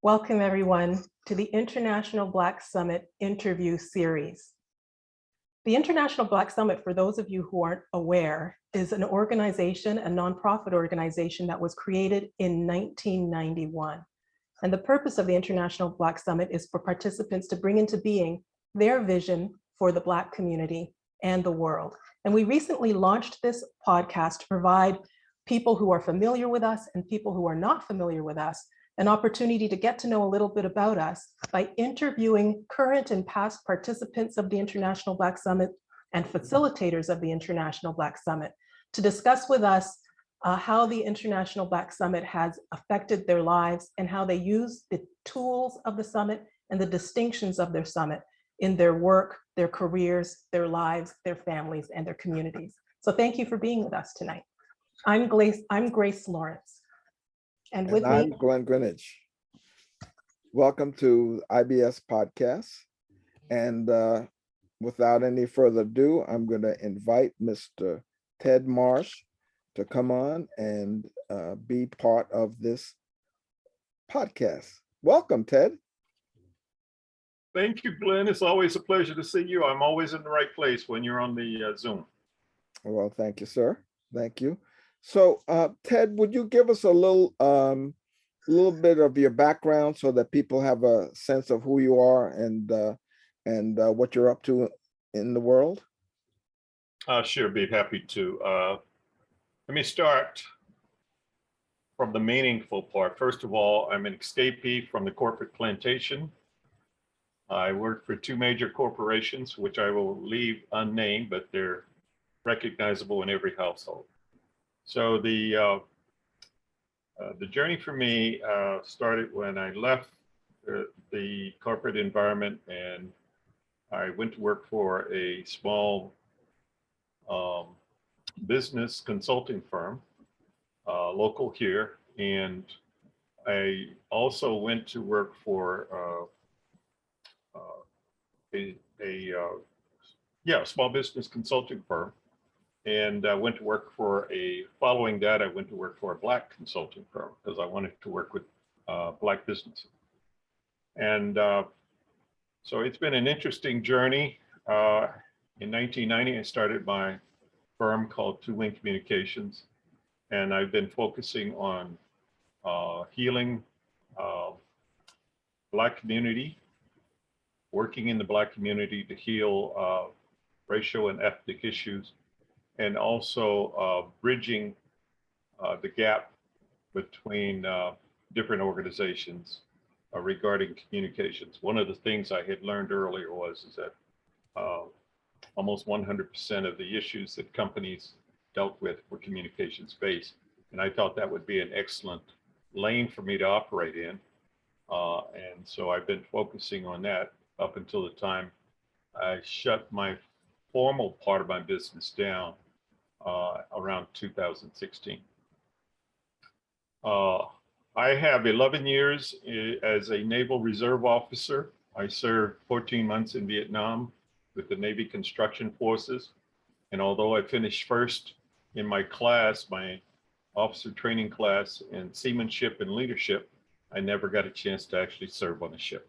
Welcome everyone to the International Black Summit interview series. The International Black Summit, for those of you who aren't aware, is an organization, a nonprofit organization that was created in 1991. And the purpose of the International Black Summit is for participants to bring into being their vision for the Black community and the world. And we recently launched this podcast to provide people who are familiar with us and people who are not familiar with us an opportunity to get to know a little bit about us by interviewing current and past participants of the International Black Summit and facilitators of the International Black Summit to discuss with us how the International Black Summit has affected their lives and how they use the tools of the summit and the distinctions of their summit in their work, their careers, their lives, their families, and their communities. So thank you for being with us tonight. I'm Grace Lawrence. And I'm Glenn Greenidge. Welcome to IBS podcast. And without any further ado, I'm going to invite Mr. Ted Marsh to come on and be part of this podcast. Welcome, Ted. Thank you, Glenn. It's always a pleasure to see you. I'm always in the right place when you're on the Zoom. Well, thank you, sir. Thank you. So, Ted, would you give us a little bit of your background so that people have a sense of who you are and what you're up to in the world? Sure, be happy to. Let me start from the meaningful part. First of all, I'm an escapee from the corporate plantation. I worked for two major corporations, which I will leave unnamed, but they're recognizable in every household. So the journey for me started when I left the corporate environment and I went to work for a small business consulting firm, local here. And I also went to work for a small business consulting firm. And I went to work following that, I went to work for a Black consulting firm because I wanted to work with Black businesses. And so it's been an interesting journey. In 1990, I started my firm called Two Wing Communications. And I've been focusing on healing Black community, working in the Black community to heal racial and ethnic issues, and also bridging the gap between different organizations regarding communications. One of the things I had learned earlier is that almost 100% of the issues that companies dealt with were communications based. And I thought that would be an excellent lane for me to operate in. And so I've been focusing on that up until the time I shut my formal part of my business down around 2016. I have 11 years as a Naval Reserve officer. I served 14 months in Vietnam with the Navy Construction Forces. And although I finished first in my class, my officer training class in seamanship and leadership, I never got a chance to actually serve on a ship.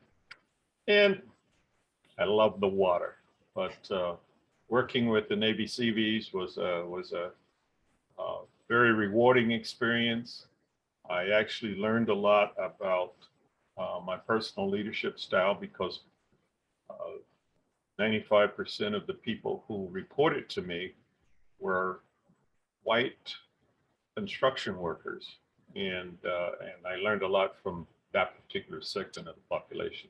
And I love the water, but working with the Navy CVs was a very rewarding experience. I actually learned a lot about my personal leadership style because 95% of the people who reported to me were white construction workers, and I learned a lot from that particular segment of the population.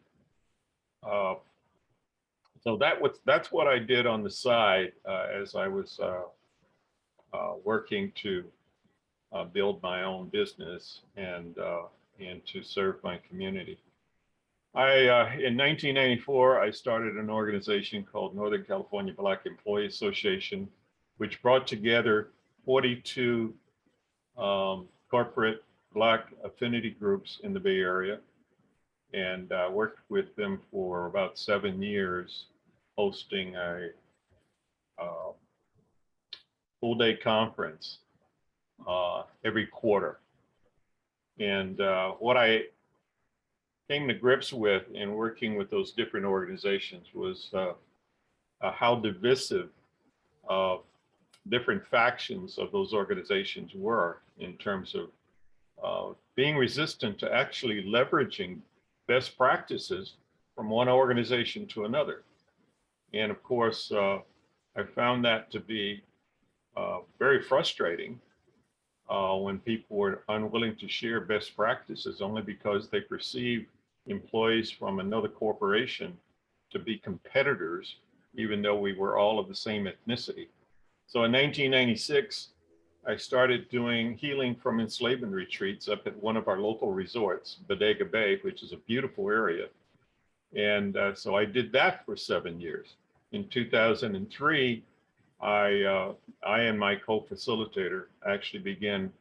So that's what I did on the side as I was working to build my own business and to serve my community. In 1994, I started an organization called Northern California Black Employee Association, which brought together 42 corporate Black affinity groups in the Bay Area, and worked with them for about 7 years, hosting a full-day conference every quarter. And what I came to grips with in working with those different organizations was how divisive different factions of those organizations were in terms of being resistant to actually leveraging best practices from one organization to another. And of course, I found that to be very frustrating when people were unwilling to share best practices only because they perceive employees from another corporation to be competitors, even though we were all of the same ethnicity. So in 1996, I started doing healing from enslavement retreats up at one of our local resorts, Bodega Bay, which is a beautiful area. And so I did that for 7 years. In 2003, I and my co-facilitator actually began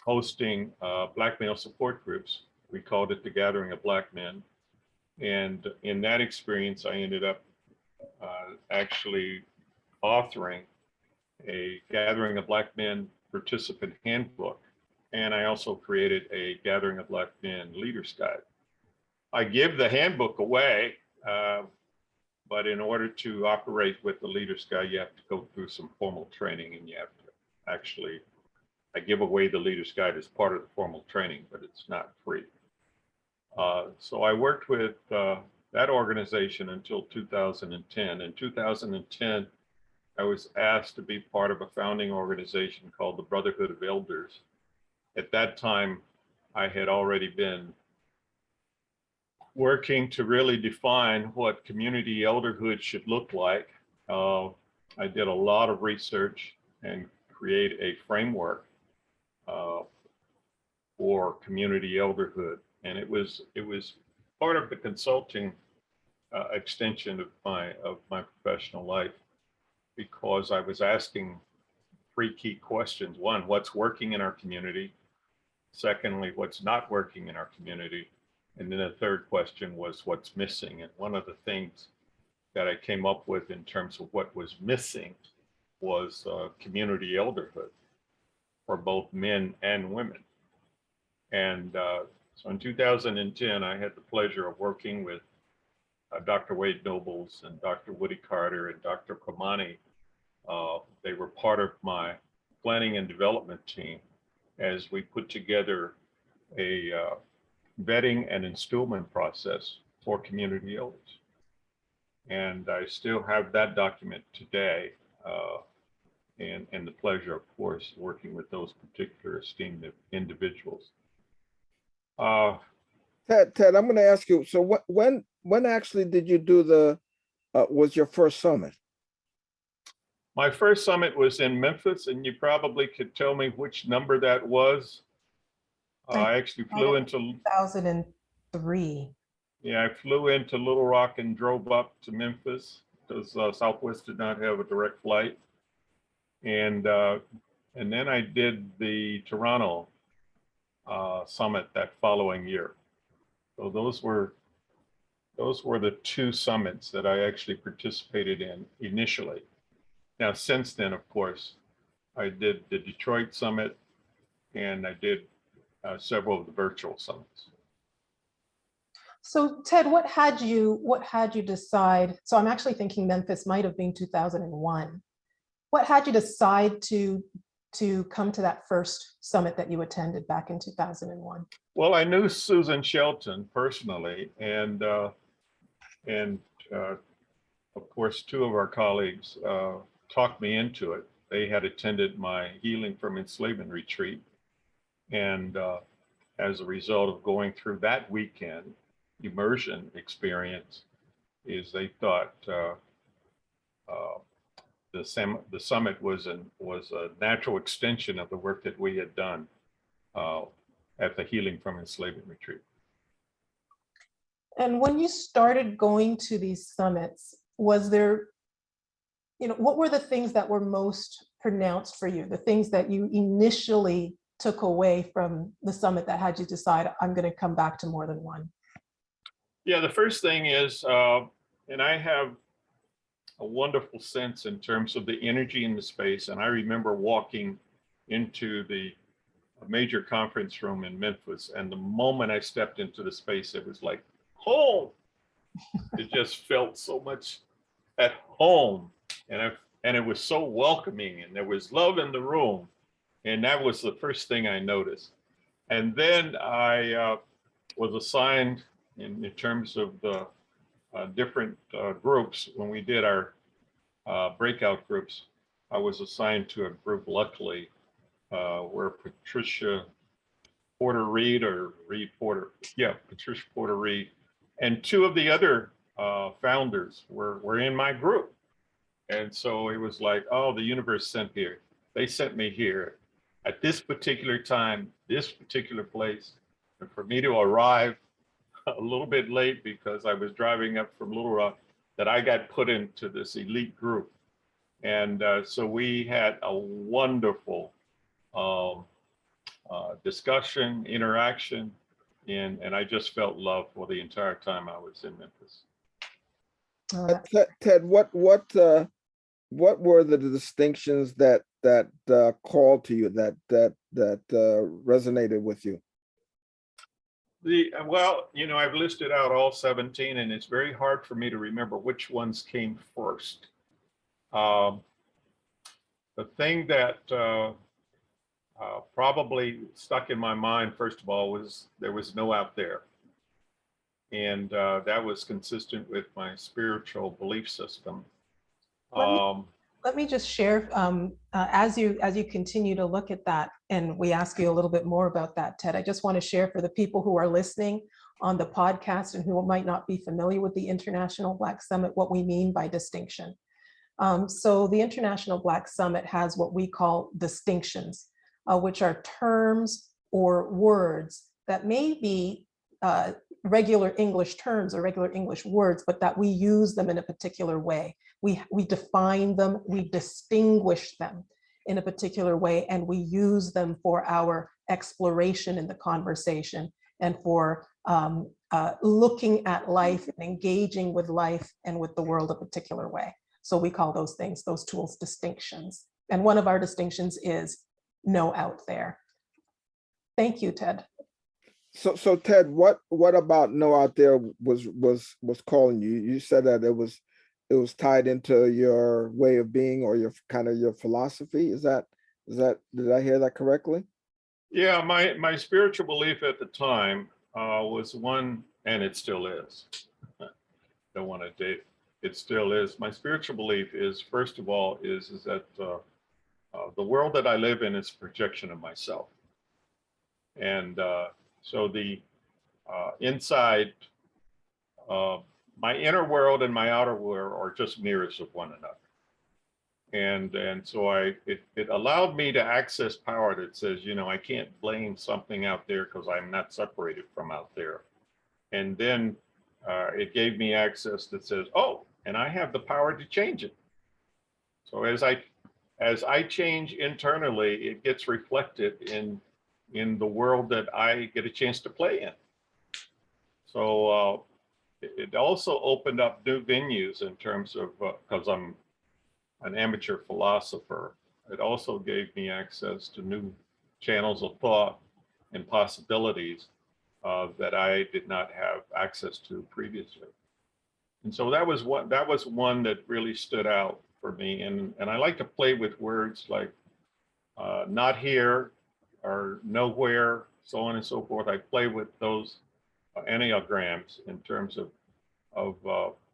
hosting Black male support groups. We called it the Gathering of Black Men. And in that experience, I ended up actually authoring a Gathering of Black Men participant handbook. And I also created a Gathering of Black Men leaders guide. I give the handbook away, but in order to operate with the leaders guide, you have to go through some formal training, and you have to actually, I give away the leaders guide as part of the formal training, but it's not free. So I worked with that organization until 2010. In 2010, I was asked to be part of a founding organization called the Brotherhood of Elders. At that time, I had already been working to really define what community elderhood should look like. I did a lot of research and create a framework for community elderhood. And it was part of the consulting extension of my professional life, because I was asking 3 key questions. One, what's working in our community? Secondly, what's not working in our community? And then the third question was what's missing. And one of the things that I came up with in terms of what was missing was community elderhood for both men and women. And so in 2010, I had the pleasure of working with Dr. Wade Nobles and Dr. Woody Carter and Dr. Kamani. They were part of my planning and development team as we put together a vetting and installment process for community elders. And I still have that document today, and the pleasure, of course, working with those particular esteemed individuals. Ted, I'm going to ask you, so when actually did you do was your first summit? My first summit was in Memphis, and you probably could tell me which number that was. I actually flew into 2003. Yeah, I flew into Little Rock and drove up to Memphis because Southwest did not have a direct flight, and then I did the Toronto summit that following year. So those were the 2 summits that I actually participated in initially. Now, since then, of course, I did the Detroit summit, and I did several of the virtual summits. So Ted, what had you decide? So I'm actually thinking Memphis might have been 2001. What had you decide to come to that first summit that you attended back in 2001? Well, I knew Susan Shelton personally, and of course, 2 of our colleagues talked me into it. They had attended my Healing from Enslavement retreat, and as a result of going through that weekend immersion experience, is they thought the summit was a natural extension of the work that we had done at the Healing from Enslavement retreat. And when you started going to these summits, was there, what were the things that were most pronounced for you? The things that you initially took away from the summit that had you decide, I'm going to come back to more than one? Yeah, the first thing is, and I have a wonderful sense in terms of the energy in the space. And I remember walking into the a major conference room in Memphis. And the moment I stepped into the space, it was like home. It just felt so much at home. And it was so welcoming, and there was love in the room. And that was the first thing I noticed. And then I was assigned in terms of the different groups. When we did our breakout groups, I was assigned to a group, luckily, where Patricia Porter Reed, or Reed Porter, yeah, Patricia Porter Reed, and two of the other founders were in my group. And so it was like, oh, the universe sent here. They sent me here at this particular time, this particular place. And for me to arrive a little bit late because I was driving up from Little Rock, that I got put into this elite group. And so we had a wonderful discussion, interaction, and I just felt love for the entire time I was in Memphis. Ted, what were the distinctions that called to you, that resonated with you? Well, you know, I've listed out all 17, and it's very hard for me to remember which ones came first. The thing that probably stuck in my mind, first of all, was there was no out there. And that was consistent with my spiritual belief system. Let me just share, as you continue to look at that, and we ask you a little bit more about that, Ted, I just want to share for the people who are listening on the podcast and who might not be familiar with the International Black Summit, what we mean by distinction. So the International Black Summit has what we call distinctions, which are terms or words that may be regular English terms or regular English words, but that we use them in a particular way. We define them, we distinguish them in a particular way, and we use them for our exploration in the conversation and for looking at life and engaging with life and with the world a particular way. So we call those things, those tools, distinctions. And one of our distinctions is no out there. Thank you, Ted. So Ted, what about no out there was calling you? You said that it was tied into your way of being, or your kind of your philosophy. Is that did I hear that correctly? Yeah, my spiritual belief at the time was one, and it still is. Don't want to date. It still is. My spiritual belief is, first of all, is that the world that I live in is a projection of myself. And so the inside, my inner world and my outer world are just mirrors of one another. And so it allowed me to access power that says, you know, I can't blame something out there because I'm not separated from out there. And then it gave me access that says, oh, and I have the power to change it. So as I change internally, it gets reflected in the world that I get a chance to play in. So it also opened up new venues in terms of, because I'm an amateur philosopher, it also gave me access to new channels of thought and possibilities that I did not have access to previously. And so that was one that really stood out for me. And I like to play with words like not here or nowhere, so on and so forth. I play with those enneagrams in terms of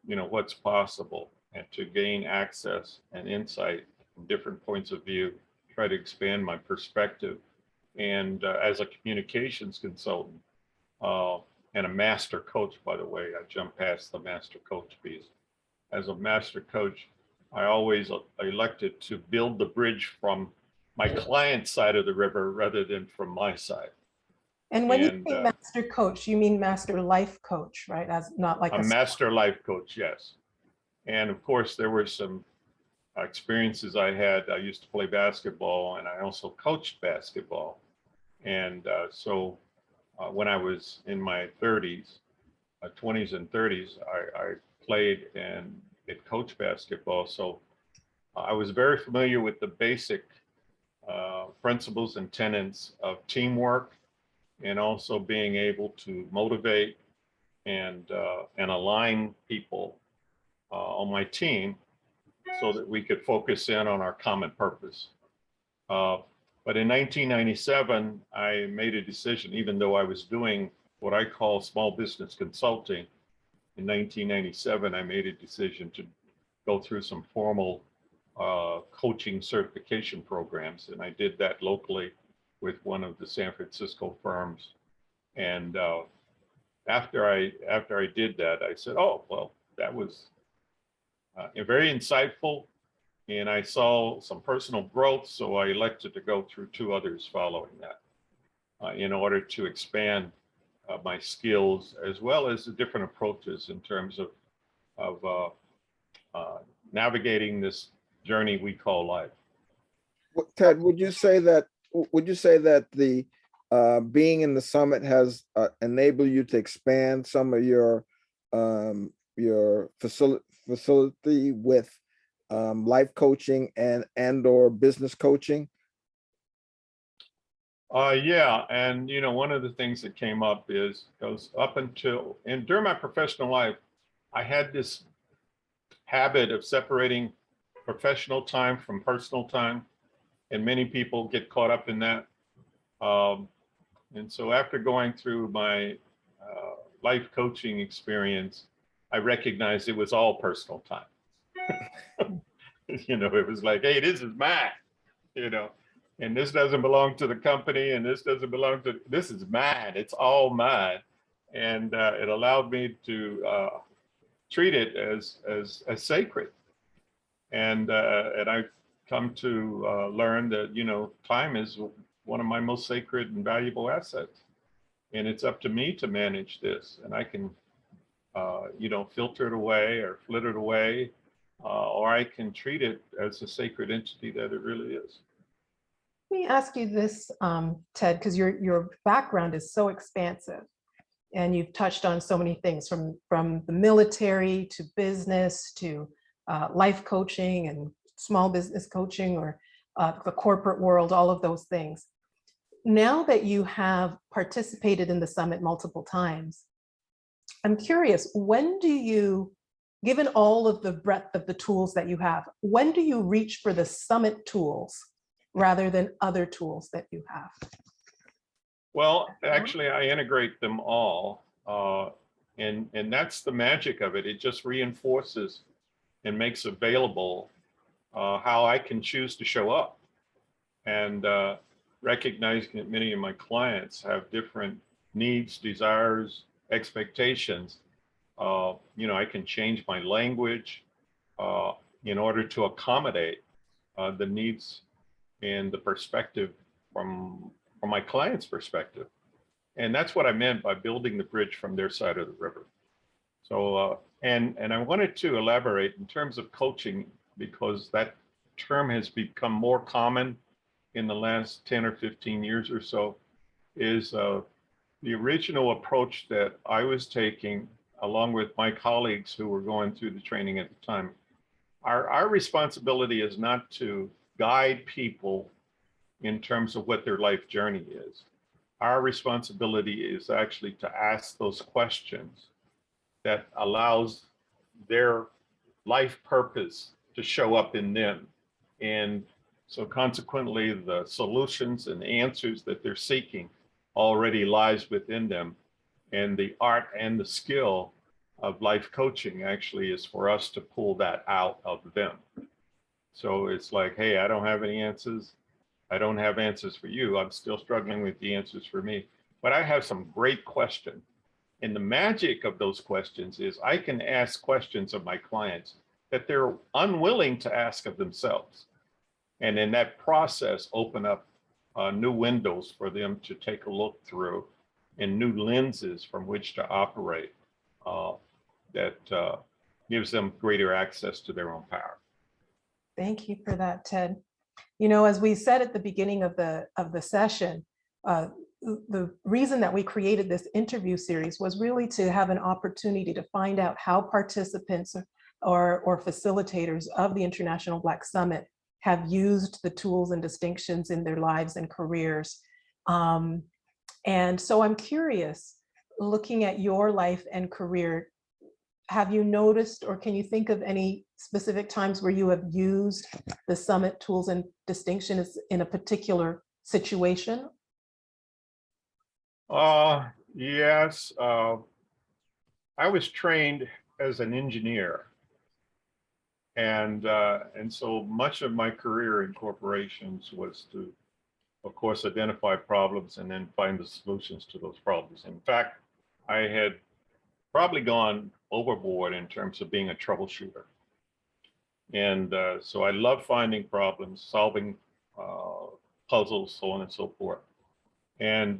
you know, what's possible, and to gain access and insight from different points of view, try to expand my perspective. And as a communications consultant and a master coach, by the way, I jumped past the master coach piece. As a master coach, I always elected to build the bridge from my client's side of the river rather than from my side. And when you say master coach, you mean master life coach, right? As not like a master life coach, yes. And of course, there were some experiences I had. I used to play basketball, and I also coached basketball. And so when I was in my 30s, 20s and 30s, I played and coached basketball. So I was very familiar with the basic principles and tenets of teamwork, and also being able to motivate and align people on my team so that we could focus in on our common purpose. But in 1997, I made a decision, even though I was doing what I call small business consulting. In 1997, I made a decision to go through some formal coaching certification programs. And I did that locally with one of the San Francisco firms. And after I did that, I said, oh, well, that was very insightful. And I saw some personal growth, so I elected to go through 2 others following that in order to expand my skills, as well as the different approaches in terms of navigating this journey we call life. Ted, would you say that the being in the summit has enabled you to expand some of your facility with life coaching and or business coaching? Yeah, and one of the things that came up is up until and during my professional life, I had this habit of separating professional time from personal time, and many people get caught up in that. And so after going through my life coaching experience, I recognized it was all personal time. It was like, hey, this is mine, and this doesn't belong to the company, and this doesn't belong to, this is mine, it's all mine. And it allowed me to treat it as sacred. And I've come to learn that, time is one of my most sacred and valuable assets. And it's up to me to manage this. And I can, filter it away or flitter it away, or I can treat it as a sacred entity that it really is. Let me ask you this, Ted, because your background is so expansive and you've touched on so many things from the military to business to life coaching and small business coaching or the corporate world, all of those things. Now that you have participated in the summit multiple times, I'm curious, when do you, given all of the breadth of the tools that you have, when do you reach for the summit tools rather than other tools that you have? Well, actually, I integrate them all. And that's the magic of it. It just reinforces and makes available how I can choose to show up. And recognizing that many of my clients have different needs, desires, expectations. I can change my language in order to accommodate the needs and the perspective from my client's perspective. And that's what I meant by building the bridge from their side of the river. So, and I wanted to elaborate in terms of coaching, because that term has become more common in the last 10 or 15 years or so, is the original approach that I was taking along with my colleagues who were going through the training at the time. Our responsibility is not to guide people in terms of what their life journey is. Our responsibility is actually to ask those questions that allows their life purpose to show up in them. And so consequently, the solutions and answers that they're seeking already lies within them. And the art and the skill of life coaching actually is for us to pull that out of them. So it's like, hey, I don't have any answers. I don't have answers for you. I'm still struggling with the answers for me. But I have some great questions. And the magic of those questions is I can ask questions of my clients that they're unwilling to ask of themselves. And in that process, open up new windows for them to take a look through and new lenses from which to operate that gives them greater access to their own power. Thank you for that, Ted. As we said at the beginning of the session, the reason that we created this interview series was really to have an opportunity to find out how participants or facilitators of the International Black Summit have used the tools and distinctions in their lives and careers. And so I'm curious, looking at your life and career, have you noticed, or can you think of any specific times where you have used the summit tools and distinctions in a particular situation? Yes. I was trained as an engineer. And so much of my career in corporations was to, of course, identify problems and then find the solutions to those problems. In fact, I had probably gone overboard in terms of being a troubleshooter. And so I love finding problems, solving puzzles, so on and so forth. And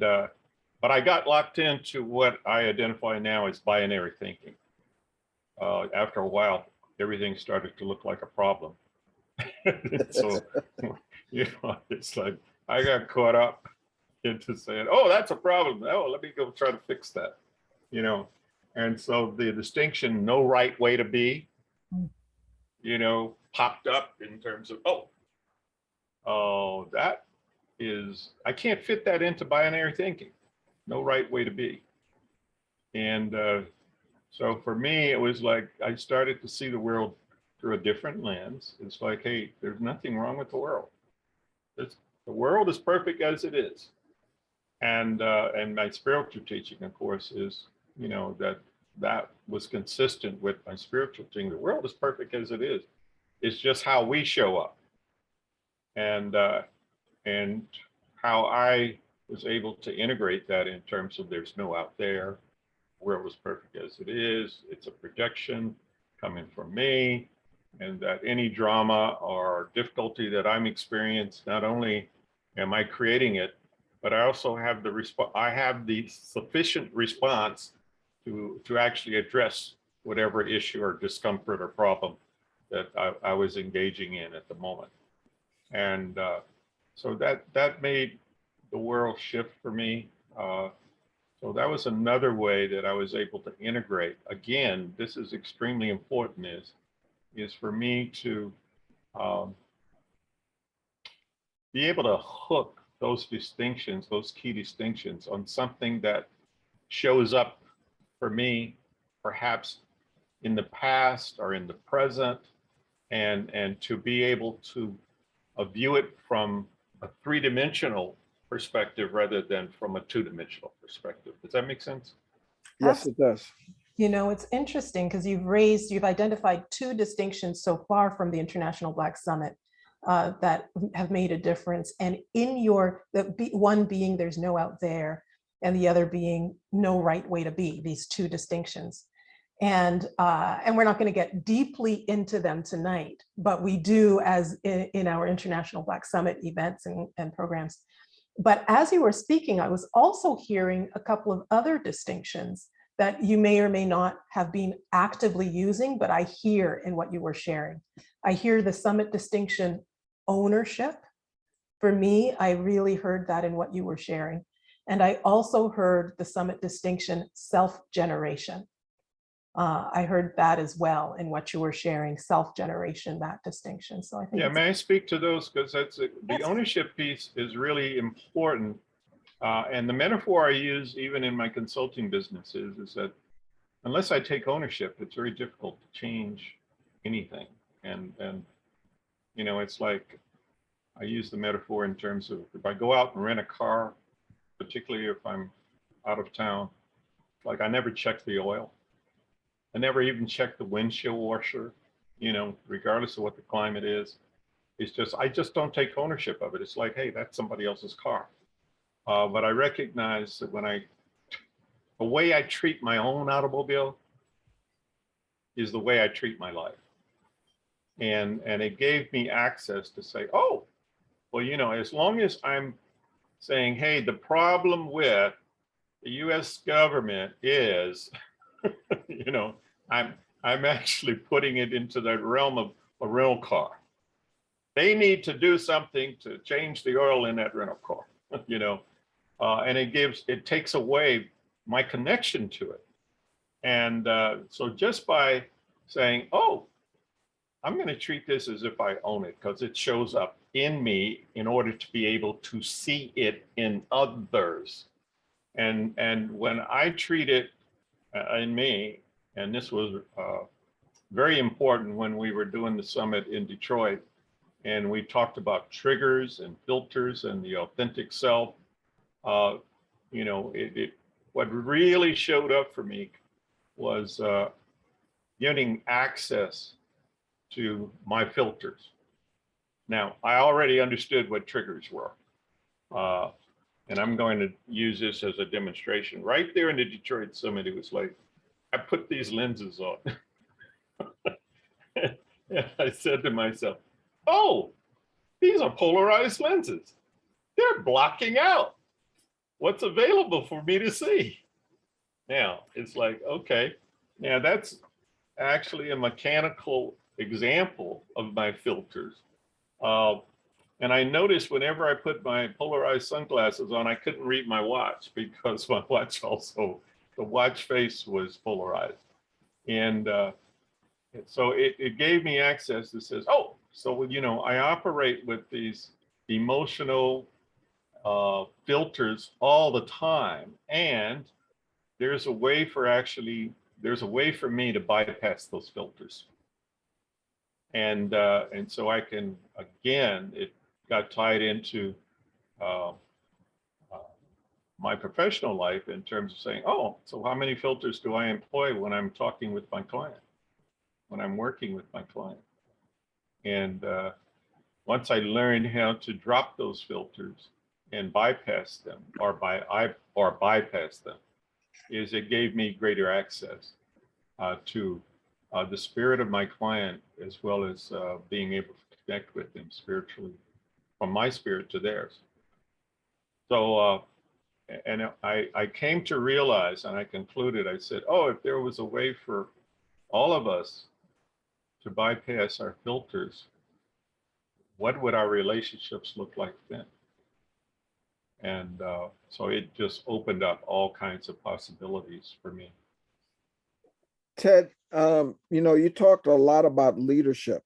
but I got locked into what I identify now as binary thinking. After a while, everything started to look like a problem. So, you know, it's like I got caught up into saying, oh, that's a problem. Oh, let me go try to fix that, you know. And so the distinction, no right way to be, you know, popped up in terms of, oh, that is, I can't fit that into binary thinking. No right way to be. And so for me, it was like I started to see the world through a different lens. It's like, hey, there's nothing wrong with the world. The world is perfect as it is. And my spiritual teaching, of course, is, you know, that was consistent with my spiritual teaching. The world is perfect as it is. It's just how we show up. And how I was able to integrate that in terms of there's no out there. The world is perfect as it is. It's a projection coming from me. And that any drama or difficulty that I'm experiencing, not only am I creating it, but I also have the sufficient response to actually address whatever issue or discomfort or problem that I was engaging in at the moment. And so that made the world shift for me. So that was another way that I was able to integrate. Again, this is extremely important, is for me to be able to hook those distinctions, those key distinctions on something that shows up for me, perhaps in the past or in the present, and to be able to view it from a three-dimensional perspective rather than from a two-dimensional perspective. Does that make sense? Yes, it does. You know, it's interesting because you've identified two distinctions so far from the International Black Summit that have made a difference. And in one being there's no out there, and the other being no right way to be, these two distinctions. And we're not going to get deeply into them tonight, but we do as in our International Black Summit events and programs. But as you were speaking, I was also hearing a couple of other distinctions that you may or may not have been actively using, but I hear in what you were sharing. I hear the summit distinction ownership. For me, I really heard that in what you were sharing. And I also heard the summit distinction self-generation. I heard that as well in what you were sharing, self-generation, that distinction. So I think yeah, may I speak to those? Because that's the Yes. ownership piece is really important. And the metaphor I use even in my consulting business is that unless I take ownership, it's very difficult to change anything. And you know, it's like I use the metaphor in terms of if I go out and rent a car, particularly if I'm out of town, like I never check the oil. I never even check the windshield washer, you know, regardless of what the climate is. It's just, I just don't take ownership of it. It's like, hey, that's somebody else's car. But I recognize that the way I treat my own automobile is the way I treat my life. And it gave me access to say, oh, well, you know, as long as I'm saying, hey, the problem with the US government is, you know, I'm actually putting it into the realm of a rental car. They need to do something to change the oil in that rental car, you know, and it takes away my connection to it. And so just by saying, oh, I'm going to treat this as if I own it because it shows up in me in order to be able to see it in others. And when I treat it in me, and this was very important when we were doing the summit in Detroit, and we talked about triggers and filters and the authentic self. You know, what really showed up for me was getting access to my filters. Now, I already understood what triggers were. And I'm going to use this as a demonstration. Right there in the Detroit Summit, it was like, I put these lenses on. And I said to myself, oh, these are polarized lenses. They're blocking out what's available for me to see. Now, it's like, okay, now that's actually a mechanical example of my filters. And I noticed whenever I put my polarized sunglasses on, I couldn't read my watch because my watch also, the watch face was polarized. And so it gave me access that says, oh, so, you know, I operate with these emotional filters all the time. And there's a way for me to bypass those filters. And so I can, again, it got tied into my professional life in terms of saying, oh, so how many filters do I employ when I'm talking with my client, when I'm working with my client? And once I learned how to drop those filters and bypass them, or bypass them, is it gave me greater access to the spirit of my client, as well as being able to connect with them spiritually, from my spirit to theirs. So, and I came to realize, and I concluded, I said, oh, if there was a way for all of us to bypass our filters, what would our relationships look like then? And so it just opened up all kinds of possibilities for me. Ted, you know, you talked a lot about leadership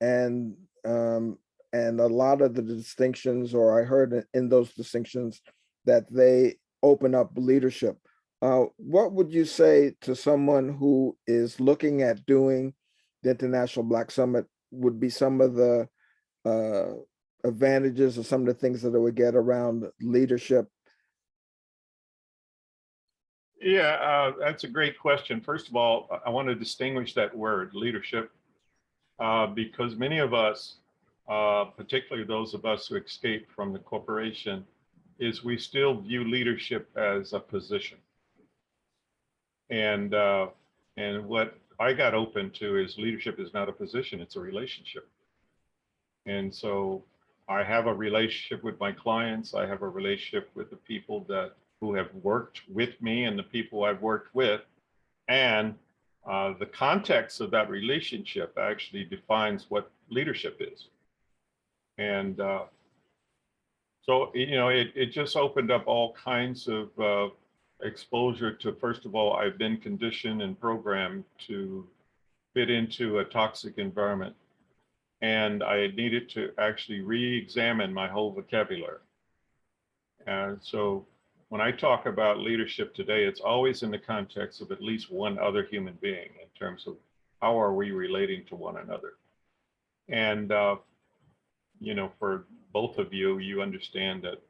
and a lot of the distinctions, or I heard in those distinctions that they open up leadership. What would you say to someone who is looking at doing the International Black Summit would be some of the advantages or some of the things that they would get around leadership? Yeah, that's a great question. First of all, I want to distinguish that word, leadership, because many of us, particularly those of us who escaped from the corporation, is we still view leadership as a position. And what I got open to is leadership is not a position, it's a relationship. And so I have a relationship with my clients. I have a relationship with the people who have worked with me and the people I've worked with. And the context of that relationship actually defines what leadership is. And so, you know, it just opened up all kinds of exposure to, first of all, I've been conditioned and programmed to fit into a toxic environment. And I needed to actually re-examine my whole vocabulary. And so when I talk about leadership today, it's always in the context of at least one other human being in terms of how are we relating to one another. And, you know, for both of you, you understand that,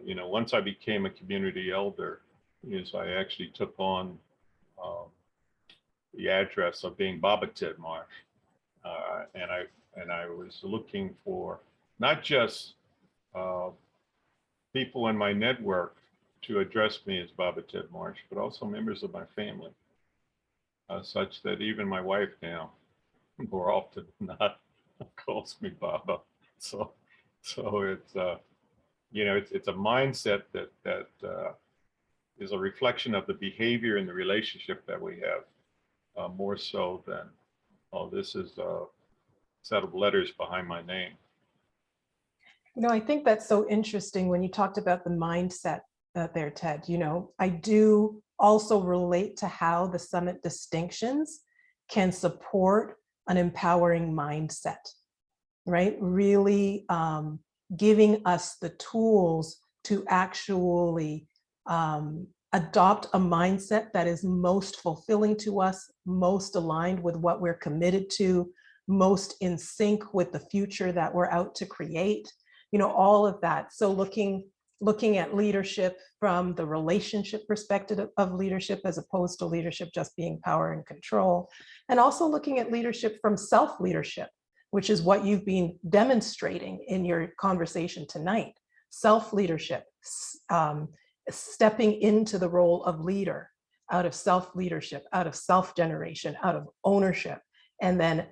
you know, once I became a community elder, is I actually took on the address of being Baba Ted Marsh. And I was looking for not just people in my network to address me as Baba Ted Marsh, but also members of my family, such that even my wife now, more often than not, calls me Baba. So it's you know, it's a mindset that is a reflection of the behavior and the relationship that we have, more so than, oh, this is a set of letters behind my name. You know, I think that's so interesting when you talked about the mindset there, Ted. You know, I do also relate to how the summit distinctions can support an empowering mindset, right? Really giving us the tools to actually adopt a mindset that is most fulfilling to us, most aligned with what we're committed to, most in sync with the future that we're out to create, you know, all of that. So looking at leadership from the relationship perspective of leadership, as opposed to leadership just being power and control, and also looking at leadership from self-leadership, which is what you've been demonstrating in your conversation tonight. Self-leadership, stepping into the role of leader out of self-leadership, out of self-generation, out of ownership, and then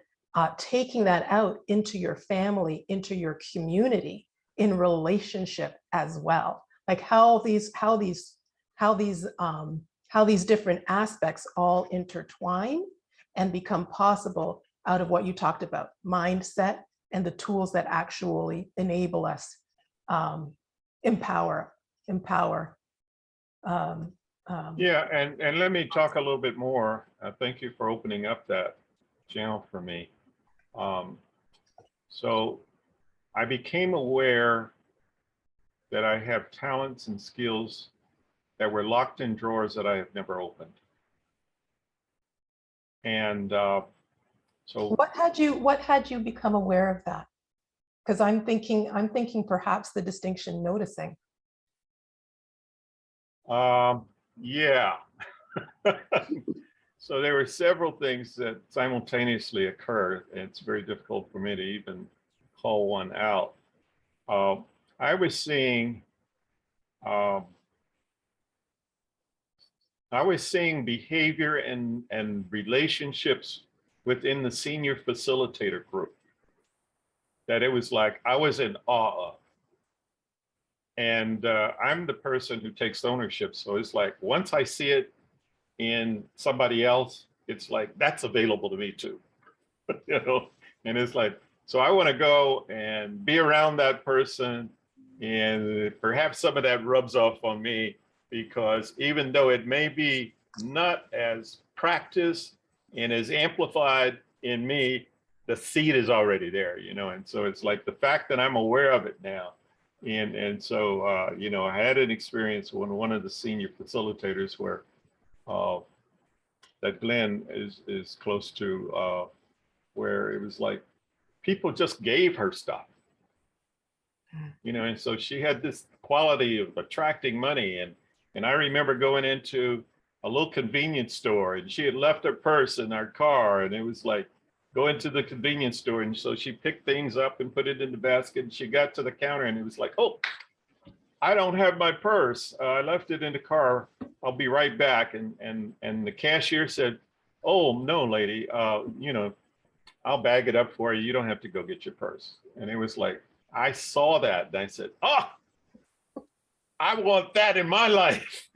taking that out into your family, into your community, in relationship as well. Like how these different aspects all intertwine and become possible out of what you talked about, mindset and the tools that actually enable us, empower. Yeah, and let me talk a little bit more. Thank you for opening up that channel for me. So I became aware that I have talents and skills that were locked in drawers that I have never opened. And so what had you become aware of that? Because I'm thinking perhaps the distinction noticing. Yeah. So there were several things that simultaneously occurred. It's very difficult for me to even call one out. I was seeing behavior and relationships within the senior facilitator group that it was like I was in awe of. And I'm the person who takes ownership. So it's like, once I see it in somebody else, it's like, that's available to me too, you know? And it's like, so I want to go and be around that person, and perhaps some of that rubs off on me, because even though it may be not as practiced and as amplified in me, the seed is already there, you know? And so it's like the fact that I'm aware of it now. And so, you know, I had an experience when one of the senior facilitators where that Glenn is close to, where it was like people just gave her stuff, you know, and so she had this quality of attracting money. And I remember going into a little convenience store, and she had left her purse in our car, and it was like, go into the convenience store. And so she picked things up and put it in the basket, and she got to the counter, and it was like, oh, I don't have my purse. I left it in the car. I'll be right back. And the cashier said, oh, no, lady, you know, I'll bag it up for you. You don't have to go get your purse. And it was like, I saw that and I said, oh, I want that in my life.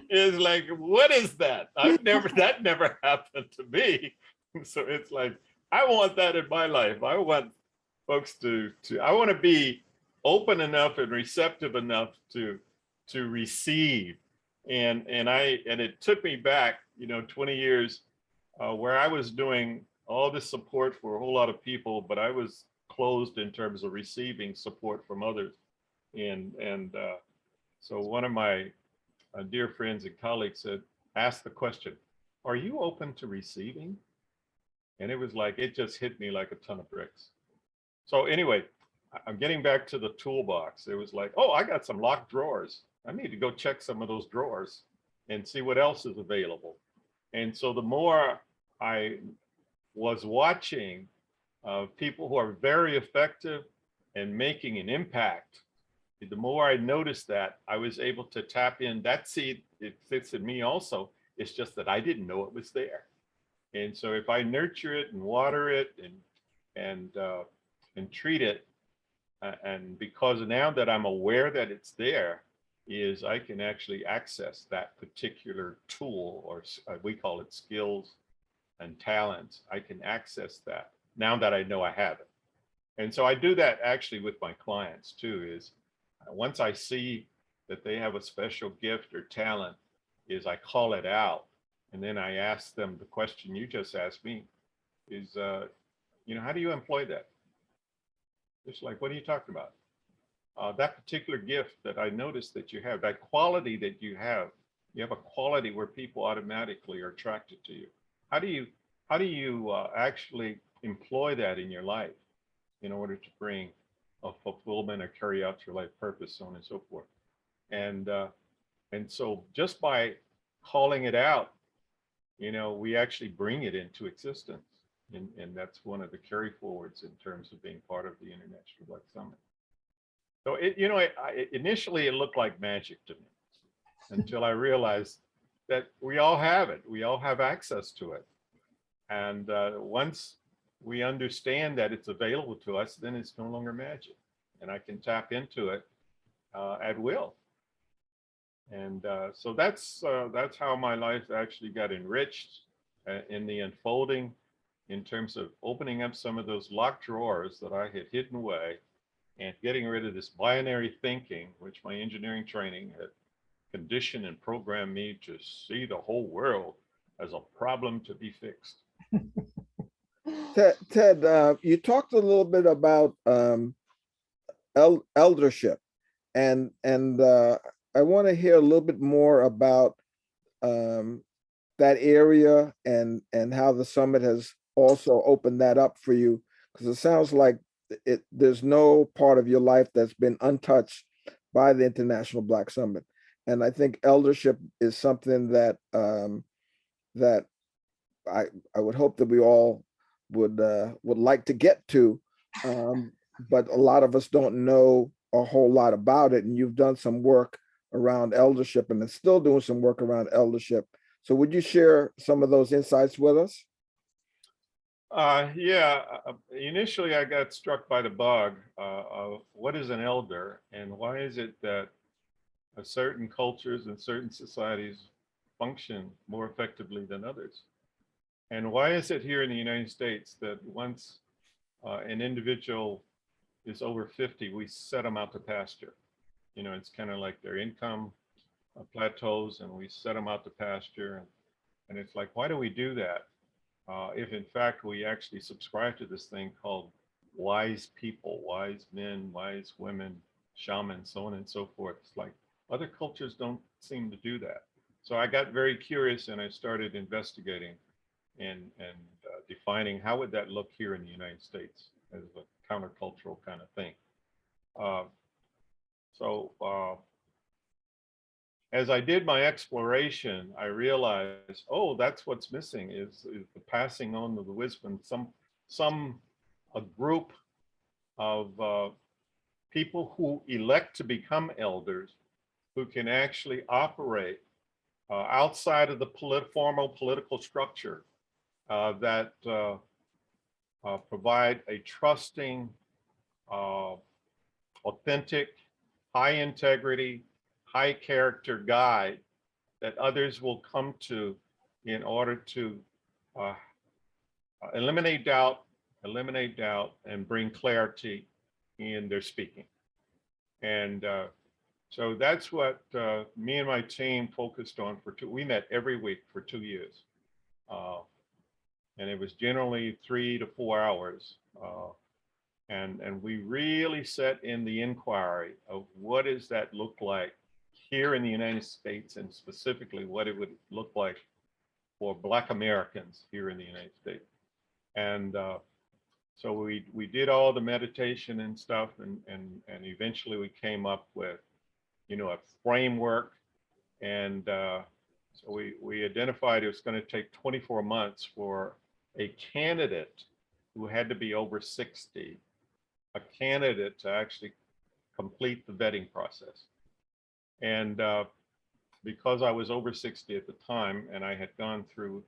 It's like, what is that? That never happened to me. So it's like, I want that in my life. I want folks I want to be open enough and receptive enough to receive. And it took me back, you know, 20 years where I was doing all this support for a whole lot of people, but I was closed in terms of receiving support from others. And so one of my dear friends and colleagues asked the question, are you open to receiving? And it was like, it just hit me like a ton of bricks. So anyway, I'm getting back to the toolbox. It was like, oh, I got some locked drawers. I need to go check some of those drawers and see what else is available. And so the more I was watching people who are very effective and making an impact, the more I noticed that, I was able to tap in that seed. It sits in me also. It's just that I didn't know it was there. And so if I nurture it and water it and treat it, and because now that I'm aware that it's there, is I can actually access that particular tool, or we call it skills and talents. I can access that now that I know I have it. And so I do that actually with my clients too, is once I see that they have a special gift or talent, is I call it out And then I asked them the question you just asked me is, how do you employ that? It's like, what are you talking about? That particular gift that I noticed that you have, that quality that you have a quality where people automatically are attracted to you. How do you actually employ that in your life in order to bring a fulfillment or carry out your life purpose, so on and so forth? And so just by calling it out, we actually bring it into existence. And that's one of the carry forwards in terms of being part of the International Black Summit. So initially it looked like magic to me until I realized that we all have it. We all have access to it. And once we understand that it's available to us, then it's no longer magic. And I can tap into it at will. And so that's how my life actually got enriched in the unfolding, in terms of opening up some of those locked drawers that I had hidden away and getting rid of this binary thinking, which my engineering training had conditioned and programmed me to see the whole world as a problem to be fixed. Ted, you talked a little bit about eldership, and I want to hear a little bit more about that area and how the summit has also opened that up for you, because it sounds like there's no part of your life that's been untouched by the International Black Summit. And I think eldership is something that that I would hope that we all would like to get to, but a lot of us don't know a whole lot about it. And you've done some work around eldership and are still doing some work around eldership. So would you share some of those insights with us? Initially I got struck by the bug of what is an elder and why is it that certain cultures and certain societies function more effectively than others? And why is it here in the United States that once an individual is over 50, we set them out to pasture? It's kind of like their income plateaus and we set them out to pasture. And it's like, why do we do that? If in fact we actually subscribe to this thing called wise people, wise men, wise women, shamans, so on and so forth. It's like other cultures don't seem to do that. So I got very curious and I started investigating and defining how would that look here in the United States as a countercultural kind of thing. As I did my exploration, I realized, oh, that's what's missing is the passing on of the wisdom. A group of people who elect to become elders, who can actually operate outside of the formal political structure that provide a trusting, authentic, high integrity, high character guide that others will come to in order to eliminate doubt, and bring clarity in their speaking. And so that's what me and my team focused on we met every week for 2 years. And it was generally 3 to 4 hours. And we really set in the inquiry of what does that look like here in the United States, and specifically what it would look like for Black Americans here in the United States. And so we did all the meditation and stuff, and eventually we came up with, a framework. And so we identified it was going to take 24 months for a candidate who had to be over 60, a candidate to actually complete the vetting process. And because I was over 60 at the time, and I had gone through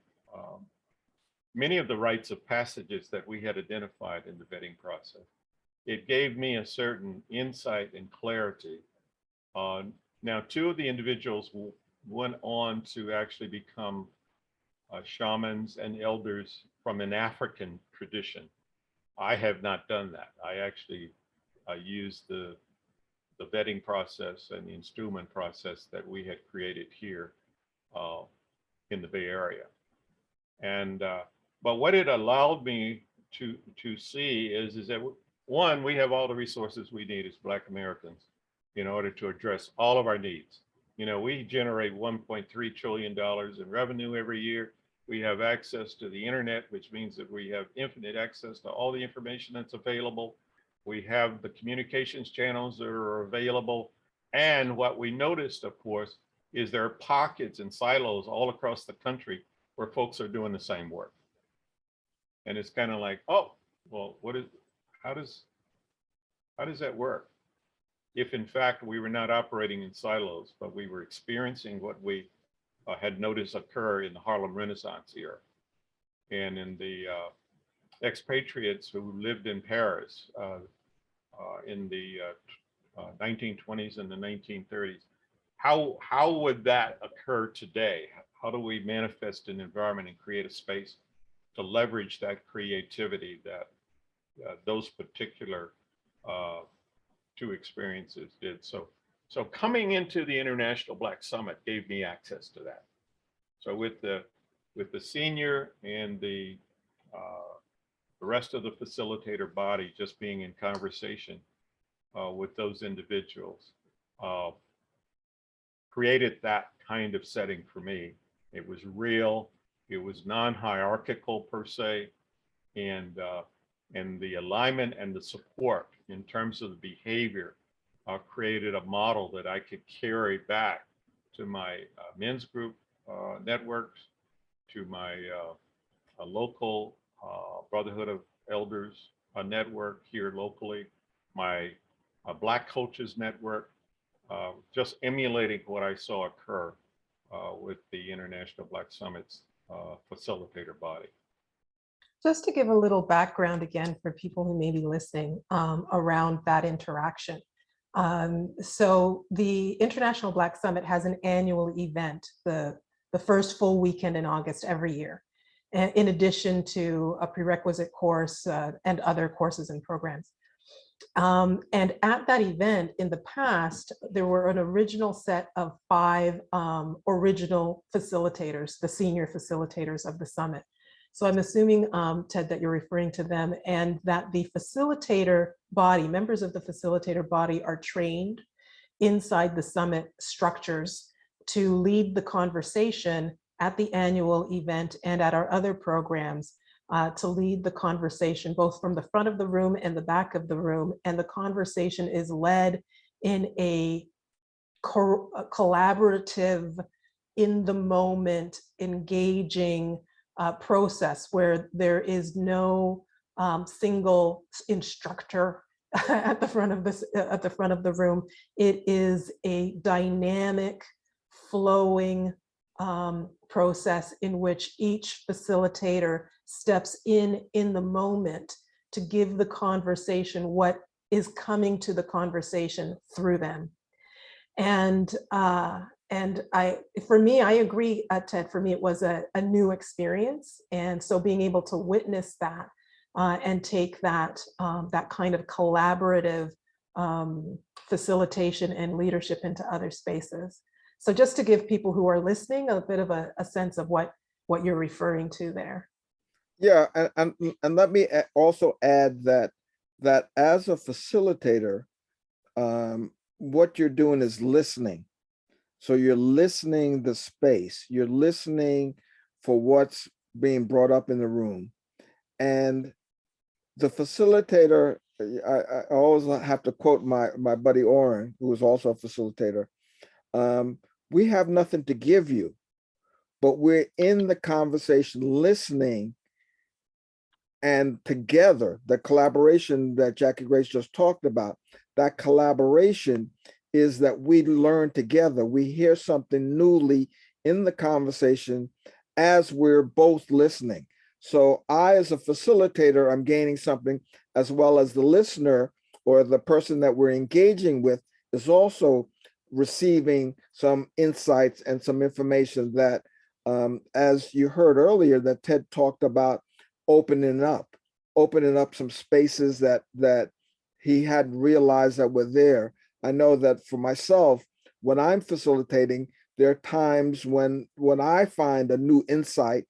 many of the rites of passages that we had identified in the vetting process, it gave me a certain insight and clarity. Now, 2 of the individuals went on to actually become shamans and elders from an African tradition. I have not done that. I actually used the vetting process and the instrument process that we had created here in the Bay Area. And but what it allowed me to see is that one, we have all the resources we need as Black Americans in order to address all of our needs. You know, we generate $1.3 trillion in revenue every year. We have access to the internet, which means that we have infinite access to all the information that's available. We have the communications channels that are available. And what we noticed, of course, is there are pockets and silos all across the country where folks are doing the same work. And it's kind of like, oh, well, how does that work? If in fact we were not operating in silos, but we were experiencing what we had noticed occur in the Harlem Renaissance era, and in the expatriates who lived in Paris in the 1920s and the 1930s. How would that occur today? How do we manifest an environment and create a space to leverage that creativity that those particular two experiences did? So coming into the International Black Summit gave me access to that. So with the senior and the rest of the facilitator body just being in conversation with those individuals created that kind of setting for me. It was real, it was non-hierarchical per se, and the alignment and the support in terms of the behavior created a model that I could carry back to my men's group networks, to my local Brotherhood of Elders network here locally, my Black Coaches Network, just emulating what I saw occur with the International Black Summit's facilitator body. Just to give a little background again for people who may be listening around that interaction. So the International Black Summit has an annual event, the first full weekend in August every year, in addition to a prerequisite course and other courses and programs. And at that event in the past, there were an original set of 5 original facilitators, the senior facilitators of the summit. So I'm assuming, Ted, that you're referring to them, and that the facilitator body, members of the facilitator body, are trained inside the summit structures to lead the conversation at the annual event and at our other programs, to lead the conversation both from the front of the room and the back of the room. And the conversation is led in a collaborative, in the moment, engaging process where there is no single instructor at the front of the room. It is a dynamic, flowing process in which each facilitator steps in the moment to give the conversation what is coming to the conversation through them. And for me, I agree, Ted, for me, it was a new experience. And so being able to witness that and take that, that kind of collaborative facilitation and leadership into other spaces. So just to give people who are listening a bit of a sense of what you're referring to there. Yeah, and let me also add that as a facilitator, what you're doing is listening. So you're listening the space, you're listening for what's being brought up in the room. And the facilitator, I always have to quote my buddy Oren, who is also a facilitator. We have nothing to give you, but we're in the conversation listening, and together, the collaboration that Jackie Grace just talked about, that collaboration is that we learn together. We hear something newly in the conversation as we're both listening. So I, as a facilitator, I'm gaining something, as well as the listener or the person that we're engaging with is also receiving some insights and some information that, as you heard earlier, that Ted talked about opening up some spaces that he hadn't realized that were there. I know that for myself, when I'm facilitating, there are times when I find a new insight,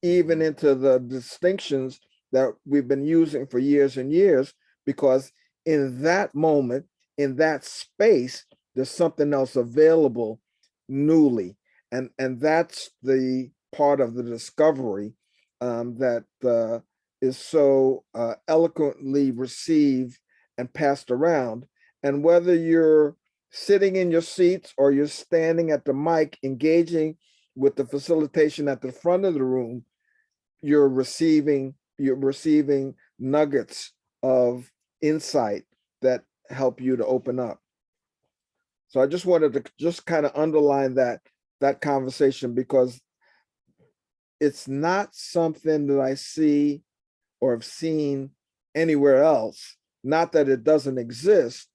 even into the distinctions that we've been using for years and years, because in that moment, in that space, there's something else available newly. And that's the part of the discovery that is so eloquently received and passed around. And whether you're sitting in your seats or you're standing at the mic engaging with the facilitation at the front of the room, you're receiving nuggets of insight that help you to open up. So I just wanted to just kind of underline that conversation, because it's not something that I see or have seen anywhere else. Not that it doesn't exist,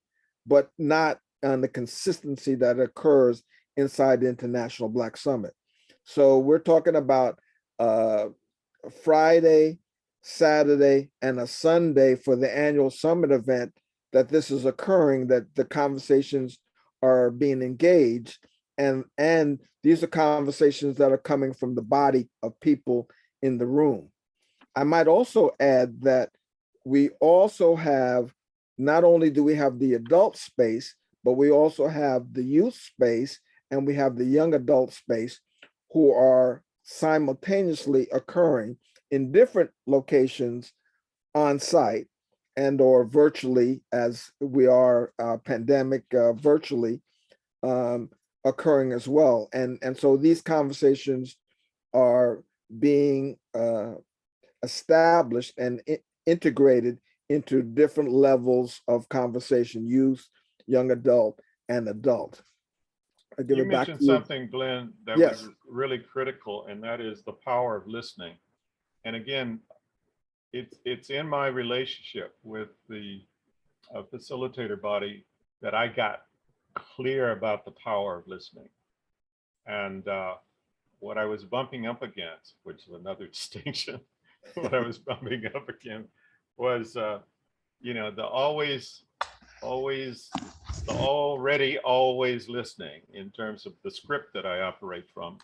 but not on the consistency that occurs inside the International Black Summit. So we're talking about Friday, Saturday, and a Sunday for the annual summit event that this is occurring, that the conversations are being engaged. And these are conversations that are coming from the body of people in the room. I might also add that we also have, not only do we have the adult space, but we also have the youth space, and we have the young adult space, who are simultaneously occurring in different locations on site and or virtually, as we are pandemic virtually occurring as well. And so these conversations are being established and integrated into different levels of conversation: youth, young adult, and adult. I give You it back to mentioned you. something, Glenn, that Yes. was really critical, and that is the power of listening. And again, it's in my relationship with the facilitator body that I got clear about the power of listening. And what I was bumping up against, which is another distinction, what I was bumping up against was, the already always listening in terms of the script that I operate from,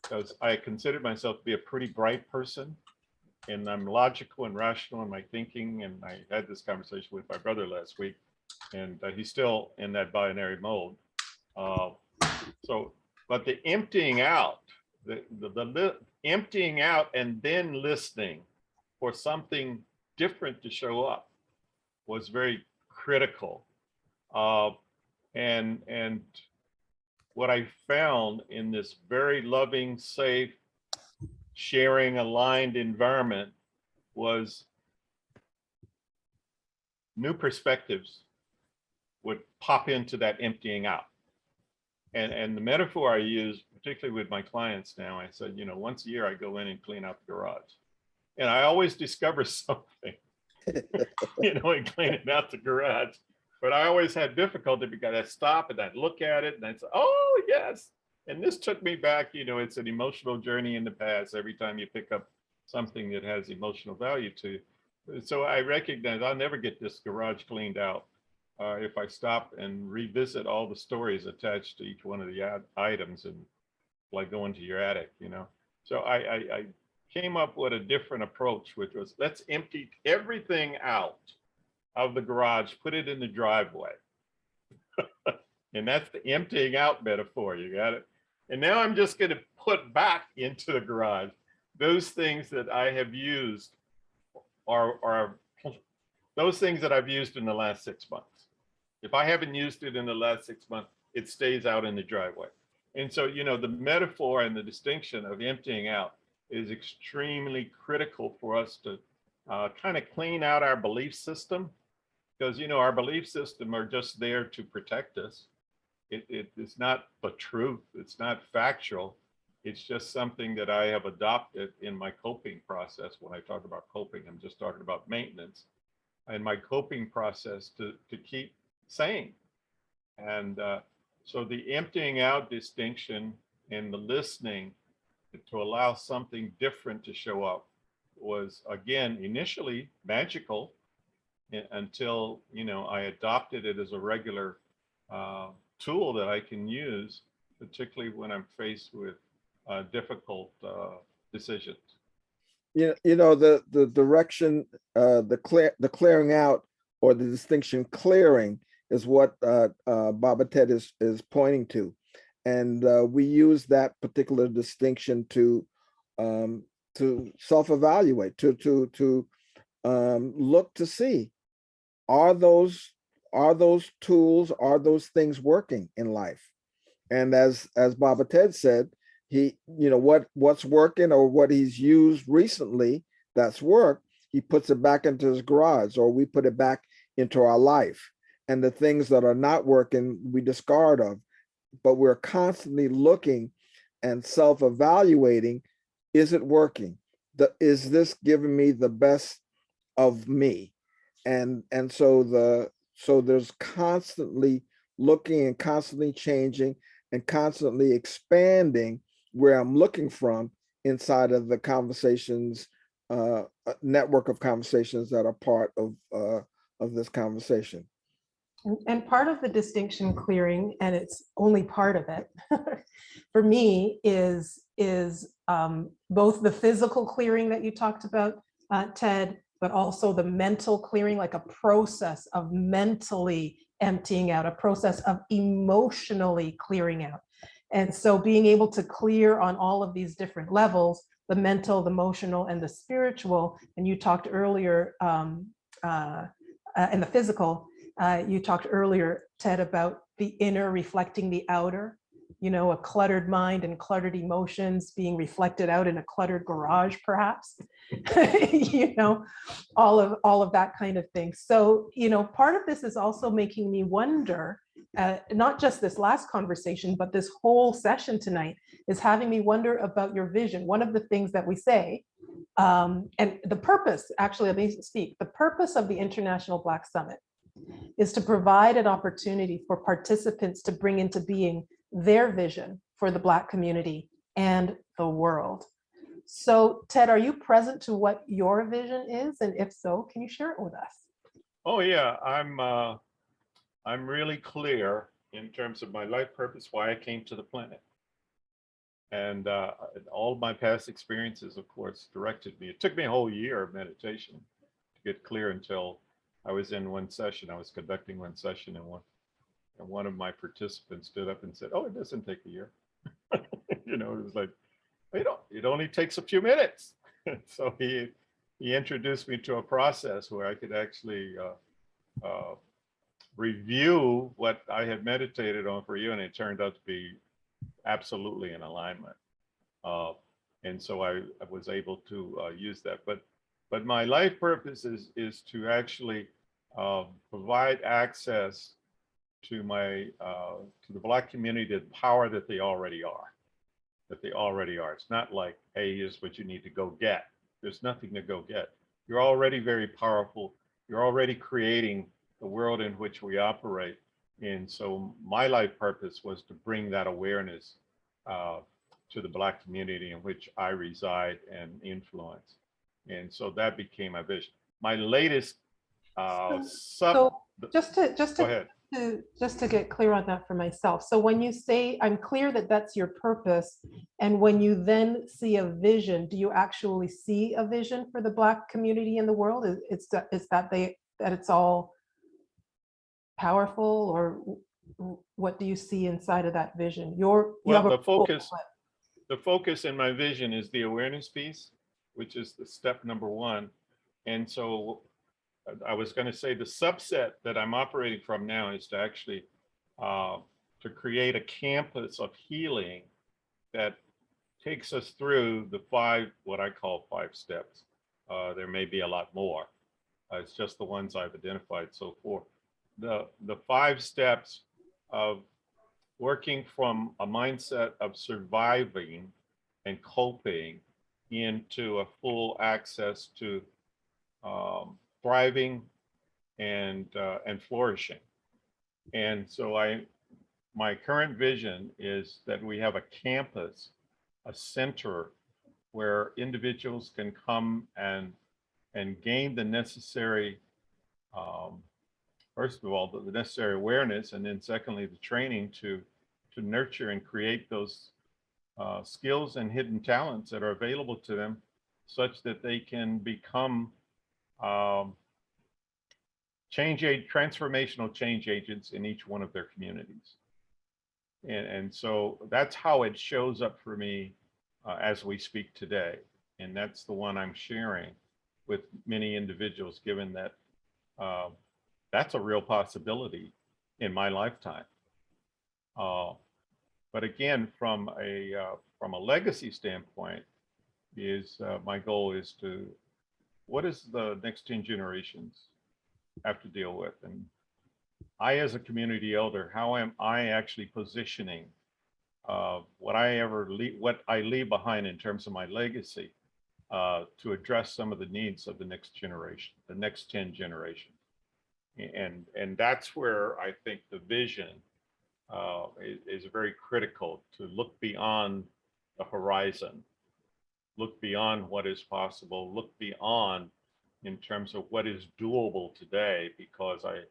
because I considered myself to be a pretty bright person, and I'm logical and rational in my thinking. And I had this conversation with my brother last week, and he's still in that binary mode. But the emptying out, the emptying out and then listening for something different to show up was very critical. And what I found in this very loving, safe, sharing, aligned environment was new perspectives would pop into that emptying out. And the metaphor I use, particularly with my clients now, I said, once a year I go in and clean out the garage. And I always discover something, and cleaning out the garage. But I always had difficulty because I'd stop and I'd look at it and I'd say, oh, yes. And this took me back, it's an emotional journey in the past every time you pick up something that has emotional value to you. So I recognize I'll never get this garage cleaned out if I stop and revisit all the stories attached to each one of the items, and like going to your attic, So I came up with a different approach, which was, let's empty everything out of the garage, put it in the driveway. And that's the emptying out metaphor, you got it? And now I'm just going to put back into the garage those things that I have used, are those things that I've used in the last 6 months. If I haven't used it in the last 6 months, it stays out in the driveway. And so, the metaphor and the distinction of emptying out is extremely critical for us to kind of clean out our belief system, because, our belief system are just there to protect us. It's not the truth. It's not factual. It's just something that I have adopted in my coping process. When I talk about coping, I'm just talking about maintenance and my coping process to keep sane. And so the emptying out distinction and the listening to allow something different to show up was, again, initially magical until, I adopted it as a regular tool that I can use particularly when I'm faced with difficult decisions. The direction, the clearing out, or the distinction clearing, is what Baba Ted is pointing to, and we use that particular distinction to self-evaluate, to look to see, are those tools, are those things working in life? And as Baba Ted said, he, what's working, or what he's used recently that's worked, he puts it back into his garage, or we put it back into our life. And the things that are not working, we discard of. But we're constantly looking and self-evaluating. Is it working? Is this giving me the best of me? And so there's constantly looking and constantly changing and constantly expanding where I'm looking from inside of the conversations, network of conversations that are part of this conversation. And part of the distinction clearing, and it's only part of it, for me is both the physical clearing that you talked about, Ted, but also the mental clearing, like a process of mentally emptying out, a process of emotionally clearing out. And so being able to clear on all of these different levels, the mental, the emotional, and the spiritual, and you talked earlier, and the physical, you talked earlier, Ted, about the inner reflecting the outer, a cluttered mind and cluttered emotions being reflected out in a cluttered garage, perhaps, all of that kind of thing. So, part of this is also making me wonder, not just this last conversation, but this whole session tonight is having me wonder about your vision. One of the things that we say, and the purpose, actually, let me speak, the purpose of the International Black Summit is to provide an opportunity for participants to bring into being their vision for the Black community and the world. So, Ted, are you present to what your vision is? And if so, can you share it with us? Oh yeah, I'm really clear in terms of my life purpose, why I came to the planet. And all my past experiences, of course, directed me. It took me a whole year of meditation to get clear until I was in one session. I was conducting one session, and one of my participants stood up and said, "Oh, it doesn't take a year." It was like, it only takes a few minutes. So he introduced me to a process where I could actually review what I had meditated on for you, and it turned out to be absolutely in alignment. And so I was able to use that. But my life purpose is to actually provide access to to the Black community, the power that they already are. It's not like, hey, here's what you need to go get. There's nothing to go get. You're already very powerful. You're already creating the world in which we operate. And so my life purpose was to bring that awareness to the Black community in which I reside and influence. And so that became my vision. My latest just to get clear on that for myself. So when you say, I'm clear that that's your purpose, and when you then see a vision, do you actually see a vision for the Black community in the world? Is that it's all powerful, or what do you see inside of that vision? The focus in my vision is the awareness piece, which is the step number one. And so I was going to say the subset that I'm operating from now is to actually to create a campus of healing that takes us through the what I call 5 steps. There may be a lot more. It's just the ones I've identified so far. The 5 steps of working from a mindset of surviving and coping into a full access to thriving and flourishing. And so my current vision is that we have a campus, a center where individuals can come and gain the necessary, first of all, the necessary awareness, and then secondly, the training to nurture and create those skills and hidden talents that are available to them, such that they can become transformational change agents in each one of their communities. And so that's how it shows up for me as we speak today. And that's the one I'm sharing with many individuals, given that that's a real possibility in my lifetime. But again, from a legacy standpoint, my goal is to, what does the next 10 generations have to deal with? And I, as a community elder, how am I actually positioning what I leave behind in terms of my legacy to address some of the needs of the next generation, the next 10 generations? And that's where I think the vision is very critical, to look beyond the horizon, look beyond what is possible, look beyond in terms of what is doable today, because I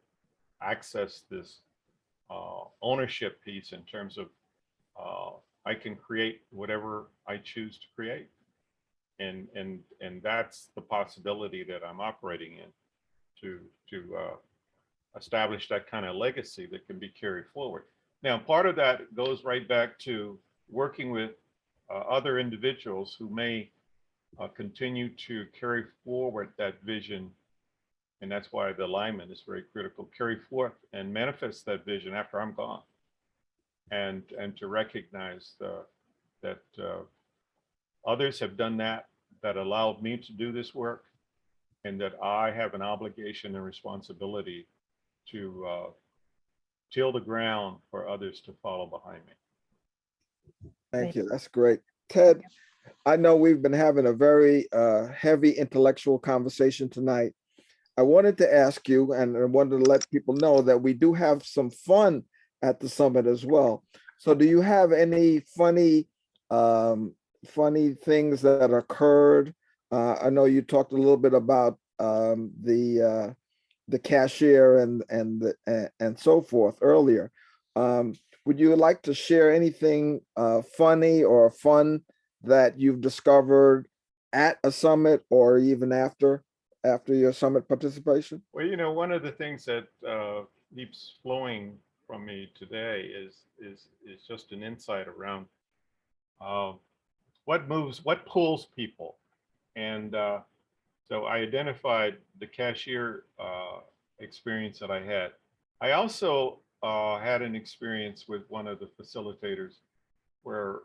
access this ownership piece in terms of I can create whatever I choose to create. And that's the possibility that I'm operating in, to establish that kind of legacy that can be carried forward. Now, part of that goes right back to working with other individuals who may continue to carry forward that vision. And that's why the alignment is very critical. Carry forth and manifest that vision after I'm gone. And to recognize that others have done that allowed me to do this work, and that I have an obligation and responsibility to till the ground for others to follow behind me. Thank you. That's great. Ted, I know we've been having a very heavy intellectual conversation tonight. I wanted to ask you, and I wanted to let people know that we do have some fun at the summit as well. So do you have any funny things that occurred? I know you talked a little bit about the cashier and so forth earlier. Would you like to share anything funny or fun that you've discovered at a summit, or even after your summit participation? Well, you know, one of the things that keeps flowing from me today is just an insight around what pulls people. And so I identified the cashier experience that I had. I also had an experience with one of the facilitators where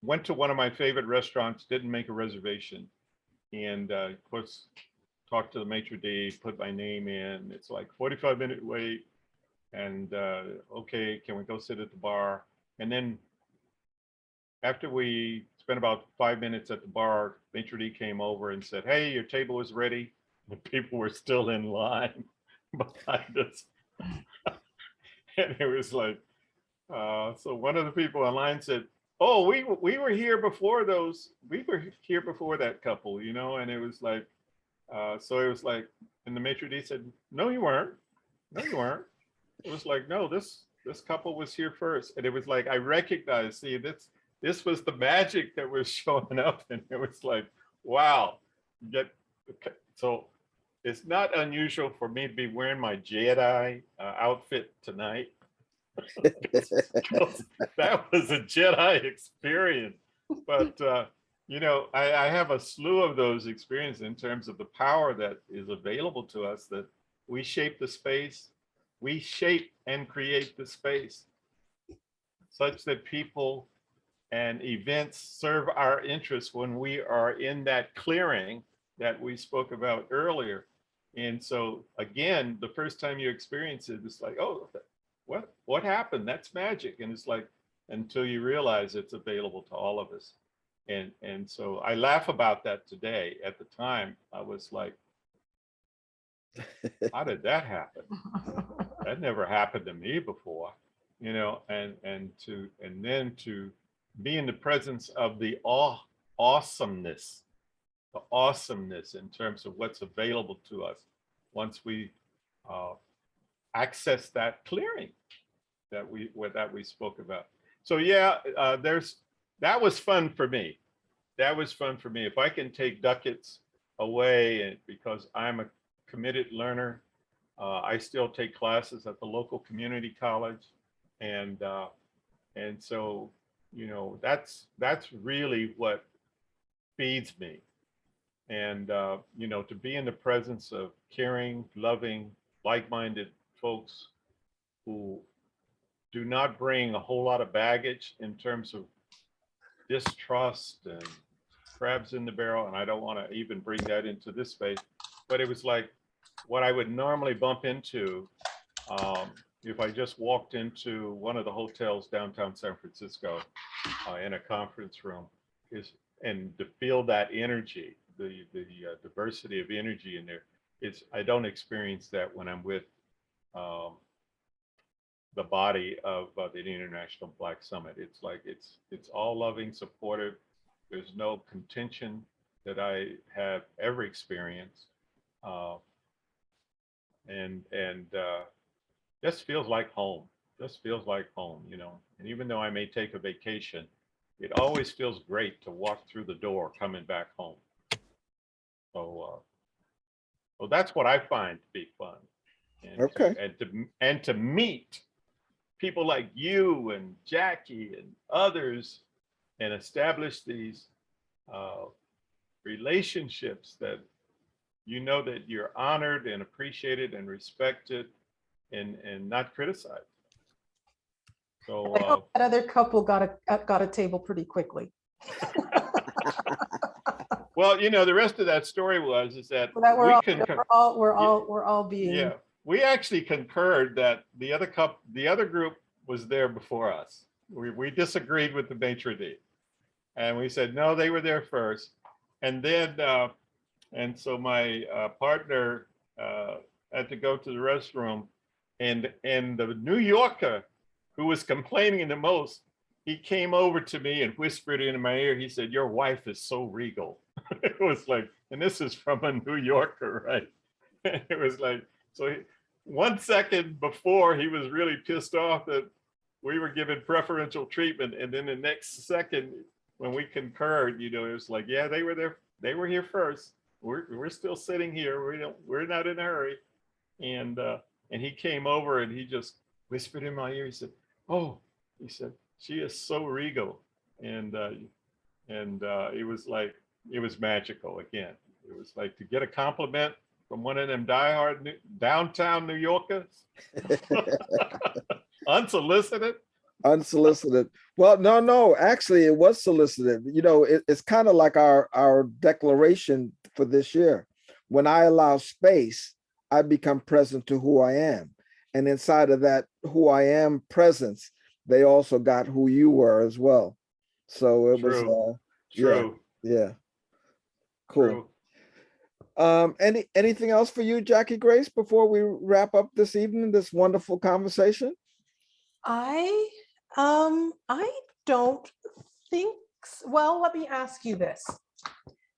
went to one of my favorite restaurants, didn't make a reservation, and of course talked to the maitre d', put my name in. It's like 45-minute wait, and okay, can we go sit at the bar? And then after we spent about 5 minutes at the bar, maitre d' came over and said, "Hey, your table is ready." The people were still in line behind us. And it was like, so one of the people in line said, "Oh, we were here before that couple, you know." And it was like, so it was like, and the maitre d' said, "No, you weren't. No, you weren't." It was like, "No, this couple was here first." And it was like, I recognized, see, this was the magic that was showing up. And it was like, wow. So it's not unusual for me to be wearing my Jedi outfit tonight. That was a Jedi experience. But, you know, I have a slew of those experiences in terms of the power that is available to us, that we shape the space, we shape and create the space such that people and events serve our interests when we are in that clearing that we spoke about earlier. And so again, the first time you experience it, it's like, oh, what happened? That's magic. And it's like, until you realize it's available to all of us. And so I laugh about that today. At the time, I was like, how did that happen? That never happened to me before, you know, and then to be in the presence of the awesomeness in terms of what's available to us once we access that clearing that we spoke about. So yeah, that was fun for me. That was fun for me. If I can take ducats away, and because I'm a committed learner, I still take classes at the local community college, and so that's really what feeds me. And to be in the presence of caring, loving, like-minded folks who do not bring a whole lot of baggage in terms of distrust and crabs in the barrel. And I don't want to even bring that into this space, but it was like what I would normally bump into if I just walked into one of the hotels downtown San Francisco in a conference room, and to feel that energy, the diversity of energy in there. I don't experience that when I'm with the body of the International Black Summit. It's like it's all loving, supportive. There's no contention that I have ever experienced, and just feels like home. Just feels like home, And even though I may take a vacation, it always feels great to walk through the door coming back home. So, well, that's what I find to be fun. Okay. And to meet people like you and Jackie and others, and establish these relationships that that you're honored and appreciated and respected, and not criticized. So I hope that other couple got a table pretty quickly. Well, the rest of that story is that we're all being. Yeah, we actually concurred that the other group was there before us. We disagreed with the maitre d', and we said no, they were there first, and then and so my partner had to go to the restroom, and the New Yorker who was complaining the most, he came over to me and whispered into my ear. He said, "Your wife is so regal." It was like, and this is from a New Yorker, right? It was like, so 1 second before he was really pissed off that we were given preferential treatment, and then the next second when we concurred, it was like, yeah, they were there, they were here first. We're still sitting here. We're not in a hurry. And he came over and he just whispered in my ear. He said, "Oh," he said, "she is so regal," and it was like, it was magical again. It was like to get a compliment from one of them diehard downtown New Yorkers, unsolicited. Unsolicited. Well, no, actually it was solicited. It's kind of like our declaration for this year. When I allow space, I become present to who I am. And inside of that who I am presence, they also got who you were as well. So it was true. Yeah. Cool. True. Anything else for you, Jackie Grace, before we wrap up this evening, this wonderful conversation? I don't think so. Well, let me ask you this.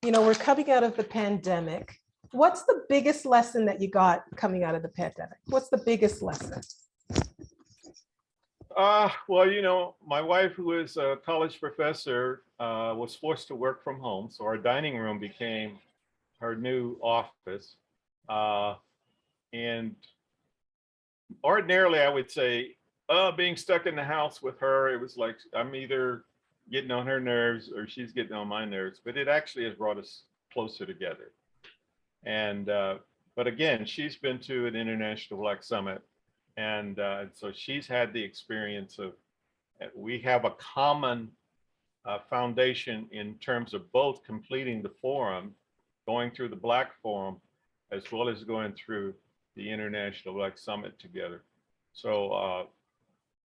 We're coming out of the pandemic. What's the biggest lesson that you got coming out of the pandemic? What's the biggest lesson? Well, my wife, who is a college professor, was forced to work from home. So our dining room became her new office. And ordinarily, I would say, being stuck in the house with her, it was like I'm either getting on her nerves or she's getting on my nerves, but it actually has brought us closer together. And but again, she's been to an International Black Summit, and so she's had the experience of, we have a common foundation in terms of both completing the forum, going through the Black Forum, as well as going through the International Black Summit together. So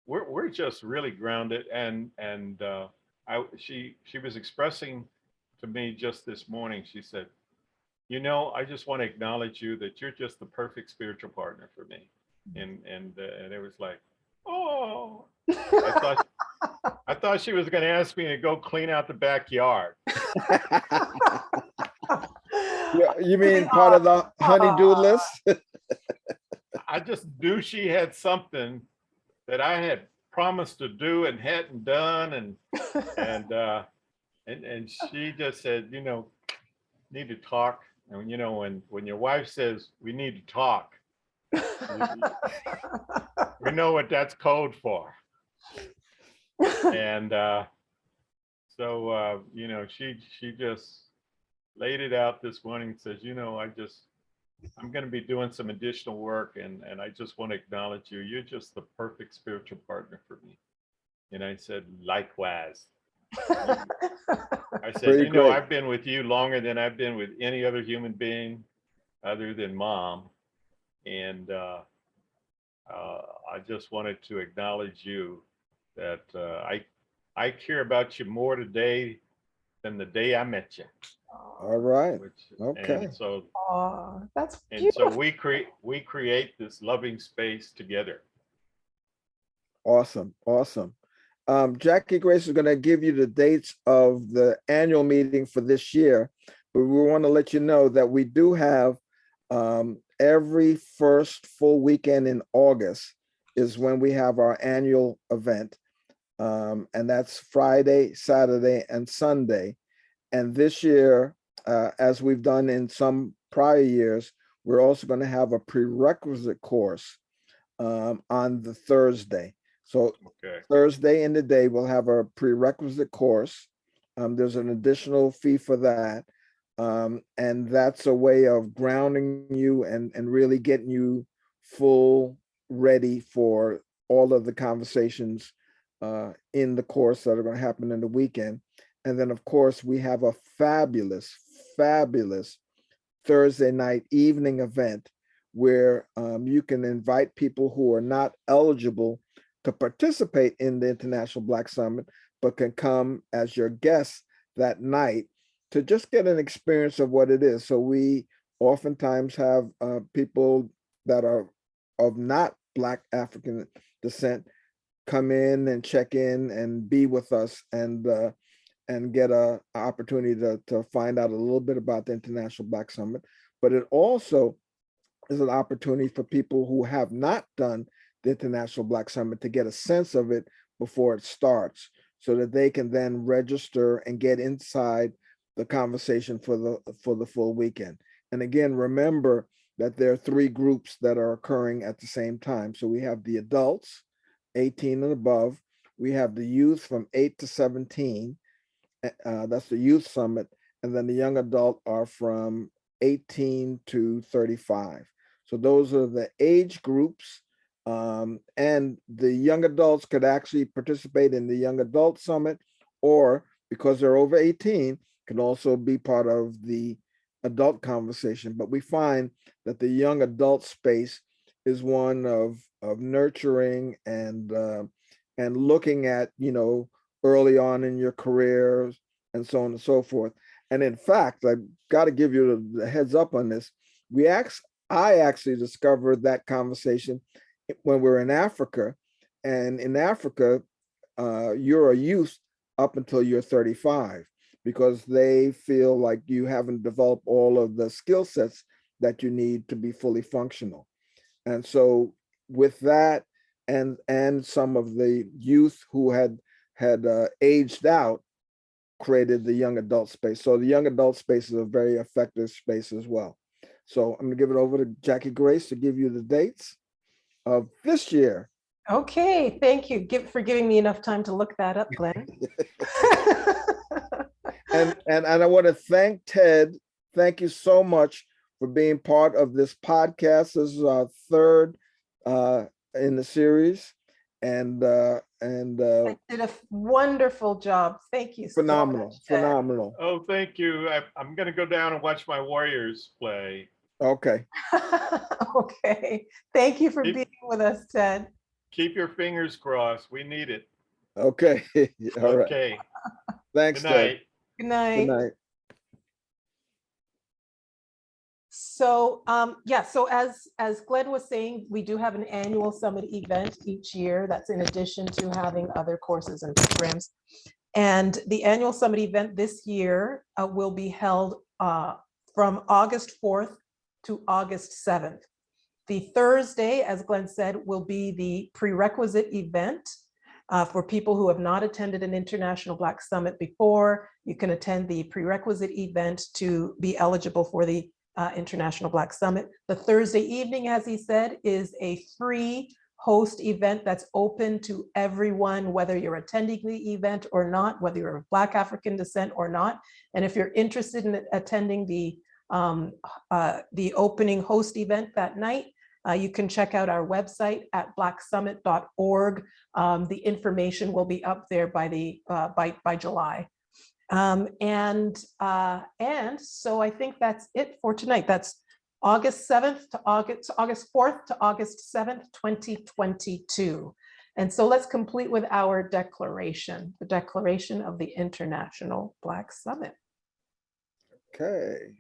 we're just really grounded, and she was expressing to me just this morning. She said, I just want to acknowledge you, that you're just the perfect spiritual partner for me. And it was like, oh, I thought she was going to ask me to go clean out the backyard. You mean part of the honey-do list? I just knew she had something that I had promised to do and hadn't done, and she just said, you know, need to talk. And you know, when your wife says we need to talk, we know what that's code for. And so you know, she just laid it out this morning and says, you know, I'm going to be doing some additional work, and I just want to acknowledge you. You're just the perfect spiritual partner for me. And I said, likewise. I said, Pretty you know, great. I've been with you longer than I've been with any other human being other than Mom. And I just wanted to acknowledge you that I care about you more today than the day I met you. All right. Okay. And so, Oh, that's and beautiful. so we create this loving space together. Awesome. Awesome. Jackie Grace is going to give you the dates of the annual meeting for this year, but we want to let you know that we do have every first full weekend in August is when we have our annual event. And that's Friday, Saturday, and Sunday. And this year, as we've done in some prior years, we're also going to have a prerequisite course on the Thursday. So Okay. Thursday in the day, we'll have a prerequisite course. There's an additional fee for that. And that's a way of grounding you and really getting you full ready for all of the conversations in the course that are going to happen in the weekend. And then, of course, we have a fabulous, fabulous Thursday night evening event where you can invite people who are not eligible to participate in the International Black Summit, but can come as your guests that night to just get an experience of what it is. So we oftentimes have people that are of not Black African descent come in and check in and be with us and get an opportunity to find out a little bit about the International Black Summit. But it also is an opportunity for people who have not done the International Black Summit to get a sense of it before it starts, so that they can then register and get inside the conversation for the full weekend. And again, remember that there are 3 groups that are occurring at the same time. So we have the adults, 18 and above. We have the youth from 8 to 17. That's the youth summit. And then the young adult are from 18 to 35. So those are the age groups. And the young adults could actually participate in the young adult summit, or because they're over 18, can also be part of the adult conversation. But we find that the young adult space is one of nurturing and looking at, you know, early on in your careers and so on and so forth. And in fact, I've got to give you the heads up on this. I actually discovered that conversation when we were in Africa. And in Africa, you're a youth up until you're 35, because they feel like you haven't developed all of the skill sets that you need to be fully functional. And so with that, and some of the youth who had aged out, created the young adult space. So the young adult space is a very effective space as well. So I'm gonna give it over to Jackie Grace to give you the dates of this year. Okay, thank you for giving me enough time to look that up, Glenn. And I want to thank Ted. Thank you so much for being part of this podcast. This is our 3rd in the series, and I did a wonderful job. Thank you so phenomenal, much, Ted. phenomenal. Oh, thank you. I'm going to go down and watch my Warriors play. Okay. Okay, thank you for being with us, Ted. Keep your fingers crossed. We need it. Okay. All right. Okay. Thanks, Good Ted. night. Good night. Good night. So yeah, so as Glenn was saying, we do have an annual summit event each year. That's in addition to having other courses and programs. And the annual summit event this year will be held from August 4th to August 7th. The Thursday, as Glenn said, will be the prerequisite event for people who have not attended an International Black Summit before. You can attend the prerequisite event to be eligible for the International Black Summit. The Thursday evening, as he said, is a free host event that's open to everyone, whether you're attending the event or not, whether you're of Black African descent or not. And if you're interested in attending the opening host event that night, you can check out our website at blacksummit.org. The information will be up there by July. And so I think that's it for tonight. That's August 4th to August 7th, 2022. And so let's complete with our declaration, the Declaration of the International Black Summit. Okay.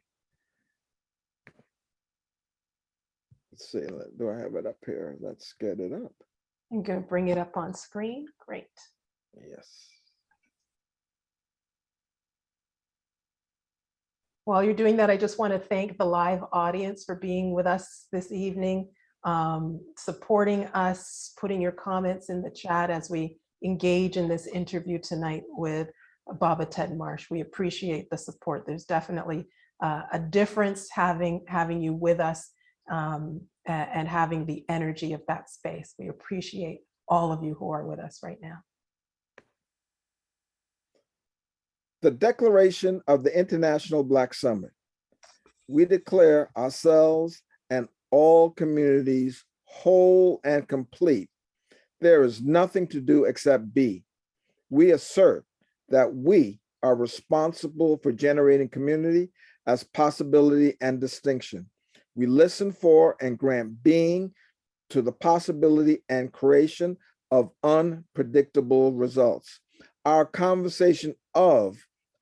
Let's see, do I have it up here? Let's get it up. I'm going to bring it up on screen. Great. Yes. While you're doing that, I just want to thank the live audience for being with us this evening, supporting us, putting your comments in the chat as we engage in this interview tonight with Baba Ted Marsh. We appreciate the support. There's definitely a difference having you with us and having the energy of that space. We appreciate all of you who are with us right now. The Declaration of the International Black Summit. We declare ourselves and all communities whole and complete. There is nothing to do except be. We assert that we are responsible for generating community as possibility and distinction. We listen for and grant being to the possibility and creation of unpredictable results. Our conversation of,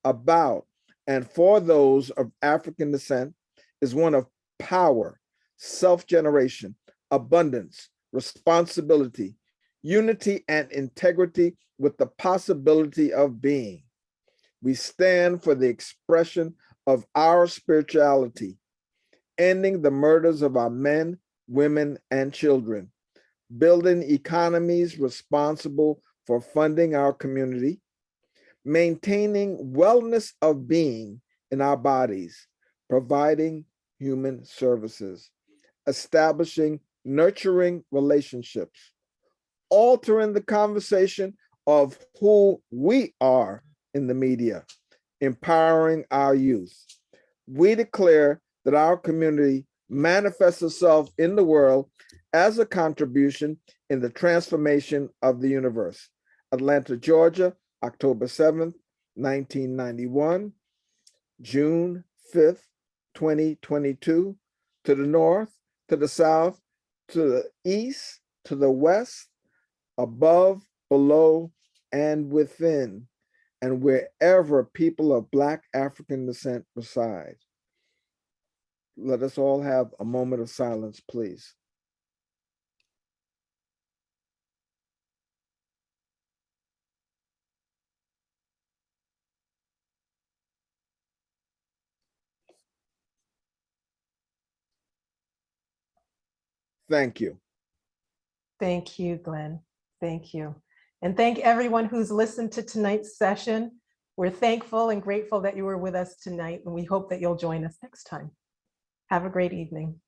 about, and for those of African descent is one of power, self-generation, abundance, responsibility, unity, and integrity with the possibility of being. We stand for the expression of our spirituality, ending the murders of our men, women, and children, building economies responsible for funding our community, maintaining wellness of being in our bodies, providing human services, establishing nurturing relationships, altering the conversation of who we are in the media, empowering our youth. We declare that our community manifests itself in the world as a contribution in the transformation of the universe. Atlanta, Georgia, October 7th, 1991, June 5th, 2022, to the north, to the south, to the east, to the west, above, below, and within, and wherever people of Black African descent reside. Let us all have a moment of silence, please. Thank you. Thank you, Glenn. Thank you. And thank everyone who's listened to tonight's session. We're thankful and grateful that you were with us tonight, and we hope that you'll join us next time. Have a great evening.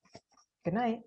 Good night.